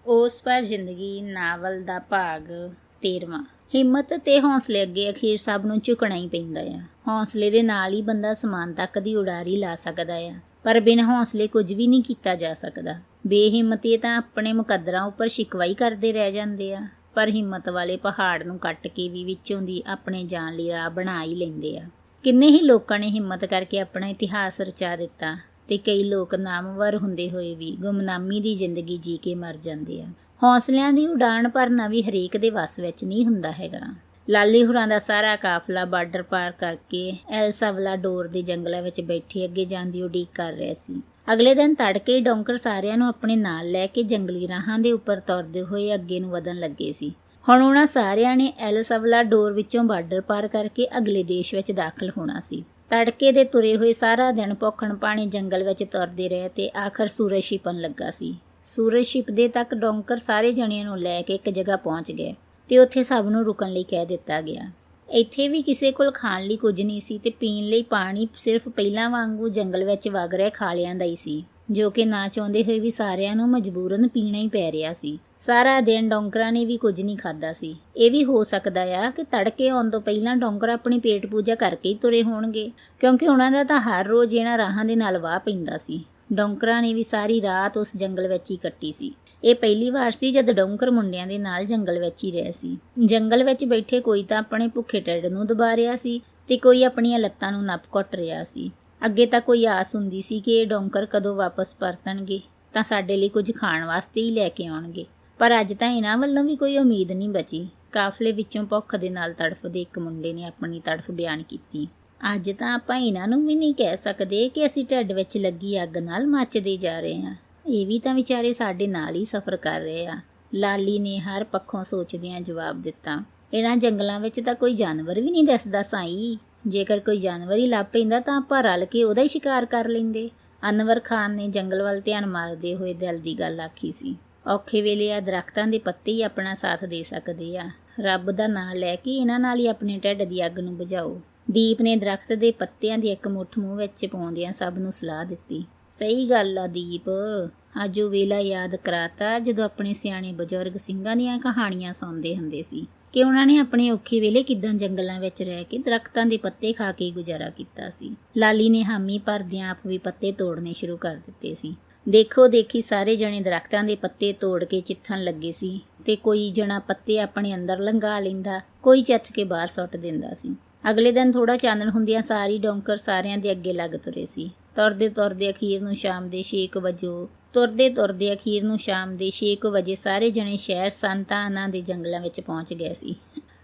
ਉਸ ਪਰ ਜ਼ਿੰਦਗੀ ਨਾਵਲ ਦਾ ਭਾਗ 13ਵਾਂ। ਹਿੰਮਤ ਤੇ ਹੌਸਲੇ ਅੱਗੇ ਅਖੀਰ ਸਭ ਨੂੰ ਝੁਕਣਾ ਹੀ ਪੈਂਦਾ ਆ। ਹੌਸਲੇ ਦੇ ਨਾਲ ਹੀ ਬੰਦਾ ਸਮਾਨ ਤੱਕ ਦੀ ਉਡਾਰੀ ਲਾ ਸਕਦਾ ਆ, ਪਰ ਬਿਨ ਹੌਸਲੇ ਕੁਝ ਵੀ ਨਹੀਂ ਕੀਤਾ ਜਾ ਸਕਦਾ। ਬੇਹਿੰਮਤੀ ਤਾਂ ਆਪਣੇ ਮੁਕੱਦਰਾਂ ਉੱਪਰ ਸ਼ਿਕਵਾਈ ਕਰਦੇ ਰਹਿ ਜਾਂਦੇ ਆ, ਪਰ ਹਿੰਮਤ ਵਾਲੇ ਪਹਾੜ ਨੂੰ ਕੱਟ ਕੇ ਵੀ ਵਿੱਚੋਂ ਦੀ ਆਪਣੇ ਜਾਣ ਲਈ ਰਾਹ ਬਣਾ ਹੀ ਲੈਂਦੇ ਆ। ਕਿੰਨੇ ਹੀ ਲੋਕਾਂ ਨੇ ਹਿੰਮਤ ਕਰਕੇ ਆਪਣਾ ਇਤਿਹਾਸ ਰਚਾ ਦਿੱਤਾ ਤੇ ਕਈ ਲੋਕ ਨਾਮਵਰ ਹੁੰਦੇ ਹੋਏ ਵੀ ਗੁੰਮਨਾਮੀ ਦੀ ਜ਼ਿੰਦਗੀ ਜੀ ਕੇ ਮਰ ਜਾਂਦੇ ਆ। ਹੌਸਲਿਆਂ ਦੀ ਉਡਾਣ ਭਰਨਾ ਵੀ ਹਰੇਕ ਦੇ ਵੱਸ ਵਿੱਚ ਨਹੀਂ ਹੁੰਦਾ ਹੈਗਾ। ਲਾਲੀ ਹੁਰਾਂ ਦਾ ਸਾਰਾ ਕਾਫਲਾ ਬਾਰਡਰ ਪਾਰ ਕਰਕੇ ਐਲ ਸਲਵਾਡੋਰ ਦੇ ਜੰਗਲਾਂ ਵਿੱਚ ਬੈਠੇ ਅੱਗੇ ਜਾਣ ਦੀ ਉਡੀਕ ਕਰ ਰਿਹਾ ਸੀ। ਅਗਲੇ ਦਿਨ ਤੜਕੇ ਹੀ ਡੌਂਕਰ ਸਾਰਿਆਂ ਨੂੰ ਆਪਣੇ ਨਾਲ ਲੈ ਕੇ ਜੰਗਲੀ ਰਾਹਾਂ ਦੇ ਉੱਪਰ ਤੁਰਦੇ ਹੋਏ ਅੱਗੇ ਨੂੰ ਵਧਣ ਲੱਗੇ ਸੀ। ਹੁਣ ਉਹਨਾਂ ਸਾਰਿਆਂ ਨੇ ਐਲ ਸਲਵਾਡੋਰ ਵਿੱਚੋਂ ਬਾਰਡਰ ਪਾਰ ਕਰਕੇ ਅਗਲੇ ਦੇਸ਼ ਵਿੱਚ ਦਾਖਲ ਹੋਣਾ ਸੀ। ਤੜਕੇ ਦੇ ਤੁਰੇ ਹੋਏ ਸਾਰਾ ਦਿਨ ਭੁੱਖਣ ਪਾਣੀ ਜੰਗਲ ਵਿੱਚ ਤੁਰਦੇ ਰਹੇ ਤੇ ਆਖਰ ਸੂਰਜ ਛਿਪਣ ਲੱਗਾ ਸੀ। ਸੂਰਜ ਛਿਪਦੇ ਤੱਕ ਡੌਂਕਰ ਸਾਰੇ ਜਣਿਆਂ ਨੂੰ ਲੈ ਕੇ ਇੱਕ ਜਗ੍ਹਾ ਪਹੁੰਚ ਗਏ ਤੇ ਉੱਥੇ ਸਭ ਨੂੰ ਰੁਕਣ ਲਈ ਕਹਿ ਦਿੱਤਾ ਗਿਆ। ਇੱਥੇ ਵੀ ਕਿਸੇ ਕੋਲ ਖਾਣ ਲਈ ਕੁਝ ਨਹੀਂ ਸੀ ਤੇ ਪੀਣ ਲਈ ਪਾਣੀ ਸਿਰਫ ਪਹਿਲਾਂ ਵਾਂਗੂ ਜੰਗਲ ਵਿੱਚ ਵਗ ਰਹੇ ਖਾਲਿਆਂ ਦਾ ਹੀ ਸੀ, ਜੋ ਕਿ ਨਾ ਚਾਹੁੰਦੇ ਹੋਏ ਵੀ ਸਾਰਿਆਂ ਨੂੰ ਮਜਬੂਰਨ ਪੀਣਾ ਹੀ ਪੈ ਰਿਹਾ ਸੀ। ਸਾਰਾ ਦਿਨ ਡੌਂਕਰਾਂ ਨੇ ਵੀ ਕੁਝ ਨਹੀਂ ਖਾਧਾ ਸੀ। ਇਹ ਵੀ ਹੋ ਸਕਦਾ ਆ ਕਿ ਤੜਕੇ ਆਉਣ ਤੋਂ ਪਹਿਲਾਂ ਡੌਂਕਰ ਆਪਣੀ ਪੇਟ ਪੂਜਾ ਕਰਕੇ ਹੀ ਤੁਰੇ ਹੋਣਗੇ, ਕਿਉਂਕਿ ਉਹਨਾਂ ਦਾ ਤਾਂ ਹਰ ਰੋਜ਼ ਇਹਨਾਂ ਰਾਹਾਂ ਦੇ ਨਾਲ ਵਾਹ ਪੈਂਦਾ ਸੀ। ਡੌਂਕਰਾਂ ਨੇ ਵੀ ਸਾਰੀ ਰਾਤ ਉਸ ਜੰਗਲ ਵਿੱਚ ਹੀ ਕੱਟੀ ਸੀ। ਇਹ ਪਹਿਲੀ ਵਾਰ ਸੀ ਜਦ ਡੌਂਕਰ ਮੁੰਡਿਆਂ ਦੇ ਨਾਲ ਜੰਗਲ ਵਿੱਚ ਹੀ ਰਹੇ ਸੀ। ਜੰਗਲ ਵਿੱਚ ਬੈਠੇ ਕੋਈ ਤਾਂ ਆਪਣੇ ਭੁੱਖੇ ਢਿੱਡ ਨੂੰ ਦਬਾ ਰਿਹਾ ਸੀ ਤੇ ਕੋਈ ਆਪਣੀਆਂ ਲੱਤਾਂ ਨੂੰ ਨੱਪ ਘੁੱਟ ਰਿਹਾ ਸੀ। ਅੱਗੇ ਤਾਂ ਕੋਈ ਆਸ ਹੁੰਦੀ ਸੀ ਕਿ ਇਹ ਡੌਂਕਰ ਕਦੋਂ ਵਾਪਸ ਪਰਤਣਗੇ ਤਾਂ ਸਾਡੇ ਲਈ ਕੁਝ ਖਾਣ ਵਾਸਤੇ ਹੀ ਲੈ ਕੇ ਆਉਣਗੇ, ਪਰ ਅੱਜ ਤਾਂ ਇਹਨਾਂ ਵੱਲੋਂ ਵੀ ਕੋਈ ਉਮੀਦ ਨਹੀਂ ਬਚੀ। ਕਾਫਲੇ ਵਿੱਚੋਂ ਭੁੱਖ ਦੇ ਨਾਲ ਤੜਫਦੇ ਇੱਕ ਮੁੰਡੇ ਨੇ ਆਪਣੀ ਤੜਫ ਬਿਆਨ ਕੀਤੀ। ਅੱਜ ਤਾਂ ਆਪਾਂ ਇਹਨਾਂ ਨੂੰ ਵੀ ਨਹੀਂ ਕਹਿ ਸਕਦੇ ਕਿ ਅਸੀਂ ਢਿੱਡ ਵਿੱਚ ਲੱਗੀ ਅੱਗ ਨਾਲ ਮੱਚਦੇ ਜਾ ਰਹੇ ਹਾਂ। ਇਹ ਵੀ ਤਾਂ ਵਿਚਾਰੇ ਸਾਡੇ ਨਾਲ ਹੀ ਸਫ਼ਰ ਕਰ ਰਹੇ ਆ। ਲਾਲੀ ਨੇ ਹਰ ਪੱਖੋਂ ਸੋਚਦਿਆਂ ਜਵਾਬ ਦਿੱਤਾ। ਇਹਨਾਂ ਜੰਗਲਾਂ ਵਿੱਚ ਤਾਂ ਕੋਈ ਜਾਨਵਰ ਵੀ ਨਹੀਂ ਦਿਸਦਾ ਸਾਈ। ਜੇਕਰ ਕੋਈ ਜਾਨਵਰ ਹੀ ਲੱਭ ਪੈਂਦਾ ਤਾਂ ਆਪਾਂ ਰਲ ਕੇ ਉਹਦਾ ਹੀ ਸ਼ਿਕਾਰ ਕਰ ਲੈਂਦੇ। ਅਨਵਰ ਖਾਨ ਨੇ ਜੰਗਲ ਵੱਲ ਧਿਆਨ ਮਾਰਦੇ ਹੋਏ ਦਿਲ ਦੀ ਗੱਲ ਆਖੀ ਸੀ। ਔਖੇ ਵੇਲੇ ਆ ਦਰਖਤਾਂ ਦੇ ਪੱਤੇ ਹੀ ਆਪਣਾ ਸਾਥ ਦੇ ਸਕਦੇ ਆ। ਰੱਬ ਦਾ ਨਾਂ ਲੈ ਕੇ ਇਹਨਾਂ ਨਾਲ ਹੀ ਆਪਣੇ ਢਿੱਡ ਦੀ ਅੱਗ ਨੂੰ ਬੁਝਾਓ। ਦੀਪ ਨੇ ਦਰਖਤ ਦੇ ਪੱਤਿਆਂ ਦੀ ਇੱਕ ਮੁੱਠ ਮੂੰਹ ਵਿੱਚ ਪਾਉਂਦਿਆਂ ਸਭ ਨੂੰ ਸਲਾਹ ਦਿੱਤੀ। ਸਹੀ ਗੱਲ ਆ ਦੀਪ, ਅੱਜ ਉਹ ਵੇਲਾ ਯਾਦ ਕਰਾਤਾ ਜਦੋਂ ਆਪਣੇ ਸਿਆਣੇ ਬਜ਼ੁਰਗ ਸਿੰਘਾਂ ਦੀਆਂ ਕਹਾਣੀਆਂ ਸੁਣਦੇ ਹੁੰਦੇ ਸੀ ਕਿ ਉਹਨਾਂ ਨੇ ਆਪਣੇ ਔਖੇ ਵੇਲੇ ਕਿੱਦਾਂ ਜੰਗਲਾਂ ਵਿੱਚ ਰਹਿ ਕੇ ਦਰਖਤਾਂ ਦੇ ਪੱਤੇ ਖਾ ਕੇ ਗੁਜ਼ਾਰਾ ਕੀਤਾ ਸੀ। ਲਾਲੀ ਨੇ ਹਾਮੀ ਭਰਦਿਆਂ ਆਪ ਵੀ ਪੱਤੇ ਤੋੜਨੇ ਸ਼ੁਰੂ ਕਰ ਦਿੱਤੇ ਸੀ। ਦੇਖੋ ਦੇਖੀ ਸਾਰੇ ਜਣੇ ਦਰਖਤਾਂ ਦੇ ਪੱਤੇ ਤੋੜ ਕੇ ਚਿੱਥਣ ਲੱਗੇ ਸੀ ਤੇ ਕੋਈ ਜਣਾ ਪੱਤੇ ਆਪਣੇ ਅੰਦਰ ਲੰਘਾ ਲੈਂਦਾ, ਕੋਈ ਚੱਥ ਕੇ ਬਾਹਰ ਸੁੱਟ ਦਿੰਦਾ ਸੀ। ਅਗਲੇ ਦਿਨ ਥੋੜਾ ਚਾਨਣ ਹੁੰਦਿਆਂ ਸਾਰੀ ਡੌਂਕਰ ਸਾਰਿਆਂ ਦੇ ਅੱਗੇ ਲੱਗ ਤੁਰੇ ਸੀ। ਤੁਰਦੇ ਤੁਰਦੇ ਅਖੀਰ ਨੂੰ ਸ਼ਾਮ ਦੇ 6 ਵਜੇ ਸਾਰੇ ਜਣੇ ਸ਼ਹਿਰ ਸੰਤਾਨਾ ਦੇ ਜੰਗਲਾਂ ਵਿੱਚ ਪਹੁੰਚ ਗਏ ਸੀ।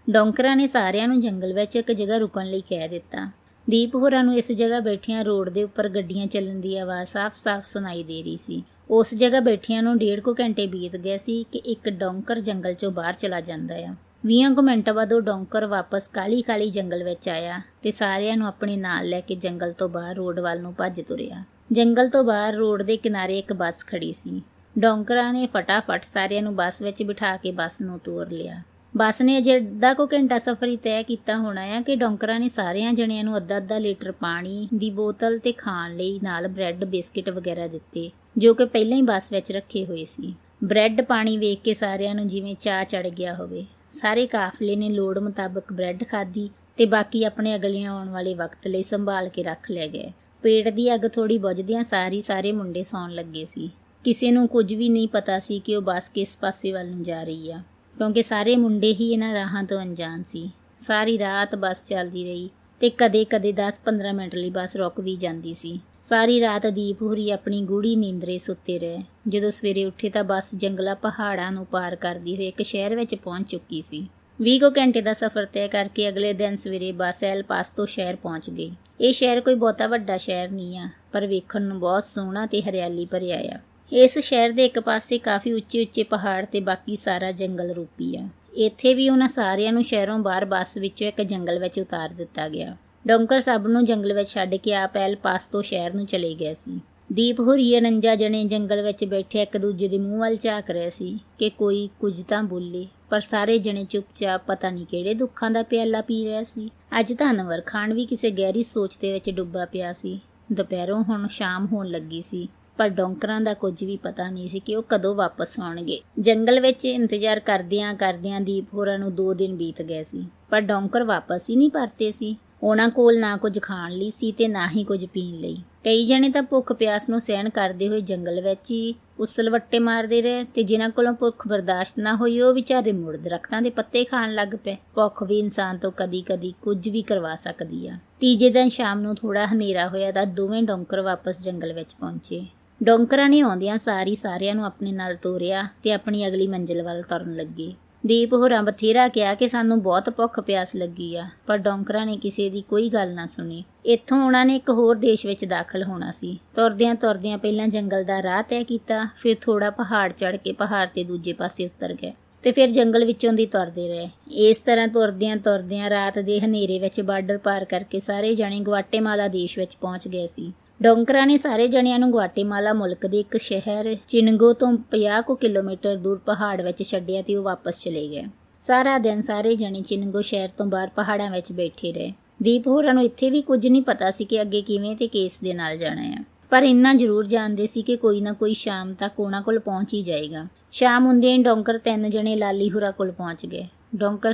ਡੌਂਕਰਾਂ ਨੇ ਸਾਰਿਆਂ ਨੂੰ ਜੰਗਲ ਵਿੱਚ ਇੱਕ ਜਗ੍ਹਾ ਰੁਕਣ ਲਈ ਕਹਿ ਦਿੱਤਾ। ਦੀਪ ਹੋਰਾਂ ਨੂੰ ਇਸ ਜਗ੍ਹਾ ਬੈਠਿਆਂ ਰੋਡ ਦੇ ਉੱਪਰ ਗੱਡੀਆਂ ਚੱਲਣ ਦੀ ਆਵਾਜ਼ ਸਾਫ਼-ਸਾਫ਼ ਸੁਣਾਈ ਦੇ ਰਹੀ ਸੀ। ਉਸ ਜਗ੍ਹਾ ਬੈਠਿਆਂ ਨੂੰ 1.5 ਘੰਟੇ ਬੀਤ ਗਏ ਸੀ ਕਿ ਇੱਕ ਡੌਂਕਰ ਜੰਗਲ 'ਚੋਂ ਬਾਹਰ ਚਲਾ ਜਾਂਦਾ ਆ। 20 ਮਿੰਟ ਬਾਅਦ ਉਹ ਡੌਂਕਰ ਵਾਪਸ ਕਾਲੀ ਜੰਗਲ ਵਿੱਚ ਆਇਆ ਤੇ ਸਾਰਿਆਂ ਨੂੰ ਆਪਣੇ ਨਾਲ ਲੈ ਕੇ ਜੰਗਲ ਤੋਂ ਬਾਹਰ ਰੋਡ ਵੱਲ ਨੂੰ ਭੱਜ ਤੁਰਿਆ। ਜੰਗਲ ਤੋਂ ਬਾਹਰ ਰੋਡ ਦੇ ਕਿਨਾਰੇ ਇੱਕ ਬੱਸ ਖੜੀ ਸੀ। ਡੌਂਕਰਾਂ ਨੇ ਫਟਾਫਟ ਸਾਰਿਆਂ ਨੂੰ ਬੱਸ ਵਿੱਚ ਬਿਠਾ ਕੇ ਬੱਸ ਨੂੰ ਤੋਰ ਲਿਆ। ਬੱਸ ਨੇ ਅਜੇ ਅੱਧਾ ਕੁ ਘੰਟਾ ਸਫ਼ਰ ਹੀ ਤੈਅ ਕੀਤਾ ਹੋਣਾ ਆ ਕਿ ਡੌਂਕਰਾਂ ਨੇ ਸਾਰਿਆਂ ਜਣਿਆਂ ਨੂੰ ਅੱਧਾ ਲੀਟਰ ਪਾਣੀ ਦੀ ਬੋਤਲ ਤੇ ਖਾਣ ਲਈ ਨਾਲ ਬ੍ਰੈਡ ਬਿਸਕਿਟ ਵਗੈਰਾ ਦਿੱਤੇ, ਜੋ ਕਿ ਪਹਿਲਾਂ ਹੀ ਬੱਸ ਵਿੱਚ ਰੱਖੇ ਹੋਏ ਸੀ। ਬ੍ਰੈਡ ਪਾਣੀ ਵੇਖ ਕੇ ਸਾਰਿਆਂ ਨੂੰ ਜਿਵੇਂ ਚਾਹ ਚੜ ਗਿਆ ਹੋਵੇ। ਸਾਰੇ ਕਾਫਲੇ ਨੇ ਲੋੜ ਮੁਤਾਬਕ ਬ੍ਰੈਡ ਖਾਧੀ ਤੇ ਬਾਕੀ ਆਪਣੇ ਅਗਲੇ ਆਉਣ ਵਾਲੇ ਵਕਤ ਲਈ ਸੰਭਾਲ ਕੇ ਰੱਖ ਲੈ ਗਏ। ਪੇਟ ਦੀ ਅੱਗ ਥੋੜੀ ਬੁਝਦਿਆਂ ਸਾਰੇ ਮੁੰਡੇ ਸੌਣ ਲੱਗੇ ਸੀ। ਕਿਸੇ ਨੂੰ ਕੁਝ ਵੀ ਨਹੀਂ ਪਤਾ ਸੀ ਕਿ ਉਹ ਬੱਸ ਕਿਸ ਪਾਸੇ ਵੱਲ ਨੂੰ ਜਾ ਰਹੀ ਆ, ਕਿਉਂਕਿ ਸਾਰੇ ਮੁੰਡੇ ਹੀ ਇਹਨਾਂ ਰਾਹਾਂ ਤੋਂ ਅਣਜਾਣ ਸੀ। ਸਾਰੀ ਰਾਤ ਬੱਸ ਚੱਲਦੀ ਰਹੀ ਤੇ ਕਦੇ-ਕਦੇ 10-15 ਮਿੰਟ ਲਈ ਬੱਸ ਰੁਕ ਵੀ ਜਾਂਦੀ ਸੀ। ਸਾਰੀ ਰਾਤ ਦੀਪ ਹੋਰੀ ਆਪਣੀ ਗੂੜੀ ਨੀਂਦਰੇ ਸੁੱਤੇ ਰਹੇ। ਜਦੋਂ ਸਵੇਰੇ ਉੱਠੇ ਤਾਂ ਬੱਸ ਜੰਗਲਾਂ ਪਹਾੜਾਂ ਨੂੰ ਪਾਰ ਕਰਦੀ ਹੋਈ ਇੱਕ ਸ਼ਹਿਰ ਵਿੱਚ ਪਹੁੰਚ ਚੁੱਕੀ ਸੀ। 20 ਘੰਟੇ ਦਾ ਸਫ਼ਰ ਤੈਅ ਕਰਕੇ ਅਗਲੇ ਦਿਨ ਸਵੇਰੇ ਬੱਸ ਐਲ ਪਾਸਤੋ ਸ਼ਹਿਰ ਪਹੁੰਚ ਗਈ। ਇਹ ਸ਼ਹਿਰ ਕੋਈ ਬਹੁਤਾ ਵੱਡਾ ਸ਼ਹਿਰ ਨਹੀਂ ਆ, ਪਰ ਵੇਖਣ ਨੂੰ ਬਹੁਤ ਸੋਹਣਾ ਤੇ ਹਰਿਆਲੀ ਭਰਿਆ ਆ। ਇਸ ਸ਼ਹਿਰ ਦੇ ਇੱਕ ਪਾਸੇ ਕਾਫੀ ਉੱਚੇ ਪਹਾੜ ਤੇ ਬਾਕੀ ਸਾਰਾ ਜੰਗਲ ਰੂਪੀ ਆ। ਇੱਥੇ ਵੀ ਉਹਨਾਂ ਸਾਰਿਆਂ ਨੂੰ ਸ਼ਹਿਰੋਂ ਬਾਹਰ ਬੱਸ ਵਿੱਚੋਂ ਇੱਕ ਜੰਗਲ ਵਿੱਚ ਉਤਾਰ ਦਿੱਤਾ ਗਿਆ। ਡੌਂਕਰ ਸਭ ਨੂੰ ਜੰਗਲ ਵਿੱਚ ਛੱਡ ਕੇ ਆਪ ਐਲ ਪਾਸਤੋ ਸ਼ਹਿਰ ਨੂੰ ਚਲੇ ਗਏ ਸੀ। ਦੀਪ ਹੋਰੀ 49 ਜਣੇ ਜੰਗਲ ਵਿੱਚ ਬੈਠੇ ਇੱਕ ਦੂਜੇ ਦੇ ਮੂੰਹ ਵੱਲ ਝਾਕ ਰਹੇ ਸੀ ਕਿ ਕੋਈ ਕੁਝ ਤਾਂ ਬੋਲੇ, ਪਰ ਸਾਰੇ ਜਣੇ ਚੁੱਪਚਾਪ ਪਤਾ ਨਹੀਂ ਕਿਹੜੇ ਦੁੱਖਾਂ ਦਾ ਪਿਆਲਾ ਪੀ ਰਿਹਾ ਸੀ। ਅੱਜ ਤਾਂ ਅਨਵਰ ਖਾਨ ਵੀ ਕਿਸੇ ਗਹਿਰੀ ਸੋਚ ਦੇ ਵਿੱਚ ਡੁੱਬਾ ਪਿਆ ਸੀ। ਦੁਪਹਿਰੋਂ ਹੁਣ ਸ਼ਾਮ ਹੋਣ ਲੱਗੀ ਸੀ ਪਰ ਡੌਂਕਰਾਂ ਦਾ ਕੁਝ ਵੀ ਪਤਾ ਨਹੀਂ ਸੀ ਕਿ ਉਹ ਕਦੋਂ ਵਾਪਸ ਆਉਣਗੇ। ਜੰਗਲ ਵਿੱਚ ਇੰਤਜ਼ਾਰ ਕਰਦਿਆਂ ਦੀਪ ਹੋਰਾਂ ਨੂੰ 2 ਦਿਨ ਬੀਤ ਗਏ ਸੀ, ਪਰ ਡੌਂਕਰ ਵਾਪਸ ਹੀ ਨਹੀਂ ਪਰਤੇ ਸੀ। ਉਹਨਾਂ ਕੋਲ ਨਾ ਕੁਝ ਖਾਣ ਲਈ ਸੀ ਤੇ ਨਾ ਹੀ ਕੁਝ ਪੀਣ ਲਈ। ਕਈ ਜਣੇ ਤਾਂ ਭੁੱਖ ਪਿਆਸ ਨੂੰ ਸਹਿਣ ਕਰਦੇ ਹੋਏ ਜੰਗਲ ਵਿੱਚ ਹੀ ਉਸਲਵੱਟੇ ਮਾਰਦੇ ਰਹੇ ਤੇ ਜਿਨ੍ਹਾਂ ਕੋਲੋਂ ਭੁੱਖ ਬਰਦਾਸ਼ਤ ਨਾ ਹੋਈ ਉਹ ਵਿਚਾਰੇ ਮੁੜ ਦਰਖਤਾਂ ਦੇ ਪੱਤੇ ਖਾਣ ਲੱਗ ਪਏ। ਭੁੱਖ ਵੀ ਇਨਸਾਨ ਤੋਂ ਕਦੀ-ਕਦੀ ਕੁਝ ਵੀ ਕਰਵਾ ਸਕਦੀ ਆ। ਤੀਜੇ ਦਿਨ ਸ਼ਾਮ ਨੂੰ ਥੋੜਾ ਹਨੇਰਾ ਹੋਇਆ ਤਾਂ ਦੋਵੇਂ ਡੌਂਕਰ ਵਾਪਸ ਜੰਗਲ ਵਿੱਚ ਪਹੁੰਚੇ। ਡੌਂਕਰਾਂ ਨੇ ਆਉਂਦਿਆਂ ਸਾਰਿਆਂ ਨੂੰ ਆਪਣੇ ਨਾਲ ਤੋਰਿਆ ਤੇ ਆਪਣੀ ਅਗਲੀ ਮੰਜ਼ਿਲ ਵੱਲ ਤੁਰਨ ਲੱਗੇ। ਦੀਪ ਹੋਰਾਂ ਬਥੇਰਾ ਕਿਹਾ ਕਿ ਸਾਨੂੰ ਬਹੁਤ ਭੁੱਖ ਪਿਆਸ ਲੱਗੀ ਆ, ਪਰ ਡੌਂਕਰਾਂ ਨੇ ਕਿਸੇ ਦੀ ਕੋਈ ਗੱਲ ਨਾ ਸੁਣੀ। ਇੱਥੋਂ ਉਹਨਾਂ ਨੇ ਇੱਕ ਹੋਰ ਦੇਸ਼ ਵਿੱਚ ਦਾਖਲ ਹੋਣਾ ਸੀ। ਤੁਰਦਿਆਂ ਪਹਿਲਾਂ ਜੰਗਲ ਦਾ ਰਾਹ ਤੈਅ ਕੀਤਾ, ਫਿਰ ਥੋੜਾ ਪਹਾੜ ਚੜ੍ਹ ਕੇ ਪਹਾੜ ਦੇ ਦੂਜੇ ਪਾਸੇ ਉਤਰ ਗਏ ਤੇ ਫਿਰ ਜੰਗਲ ਵਿੱਚੋਂ ਦੀ ਤੁਰਦੇ ਰਹੇ। ਇਸ ਤਰ੍ਹਾਂ ਤੁਰਦਿਆਂ ਰਾਤ ਦੇ ਹਨੇਰੇ ਵਿੱਚ ਬਾਰਡਰ ਪਾਰ ਕਰਕੇ ਸਾਰੇ ਜਣੇ ਗਵਾਟੇਮਾਲਾ ਦੇਸ਼ ਵਿੱਚ ਪਹੁੰਚ ਗਏ ਸੀ। ਡੌਂਕਰਾਂ ਨੇ ਸਾਰੇ ਜਣਿਆਂ ਨੂੰ ਗਵਾਟੇਮਾਲਾ ਮੁਲਕ ਦੇ ਇੱਕ ਸ਼ਹਿਰ ਚਿਨਗੋ ਤੋਂ 50 ਕਿਲੋਮੀਟਰ ਦੂਰ ਪਹਾੜ ਵਿੱਚ ਛੱਡਿਆ ਤੇ ਉਹ ਵਾਪਸ ਚਲੇ ਗਏ। ਸਾਰਾ ਦਿਨ ਸਾਰੇ ਜਣੇ ਚਿਨਗੋ ਸ਼ਹਿਰ ਤੋਂ ਬਾਹਰ ਪਹਾੜਾਂ ਵਿੱਚ ਬੈਠੇ ਰਹੇ। ਦੀਪ ਹੋਰਾਂ ਨੂੰ ਇੱਥੇ ਵੀ ਕੁਝ ਨਹੀਂ ਪਤਾ ਸੀ ਕਿ ਅੱਗੇ ਕਿਵੇਂ ਤੇ ਕਿਸ ਦੇ ਨਾਲ ਜਾਣਾ ਆ, ਪਰ ਇੰਨਾ ਜ਼ਰੂਰ ਜਾਣਦੇ ਸੀ ਕਿ ਕੋਈ ਨਾ ਕੋਈ ਸ਼ਾਮ ਤੱਕ ਉਹਨਾਂ ਕੋਲ ਪਹੁੰਚ ਹੀ ਜਾਏਗਾ। ਸ਼ਾਮ ਹੁੰਦਿਆਂ ਹੀ ਡੌਂਕਰ 3 ਜਣੇ ਲਾਲੀ ਹੋਰਾਂ ਕੋਲ ਪਹੁੰਚ ਗਏ। ਡੌਂਕਰ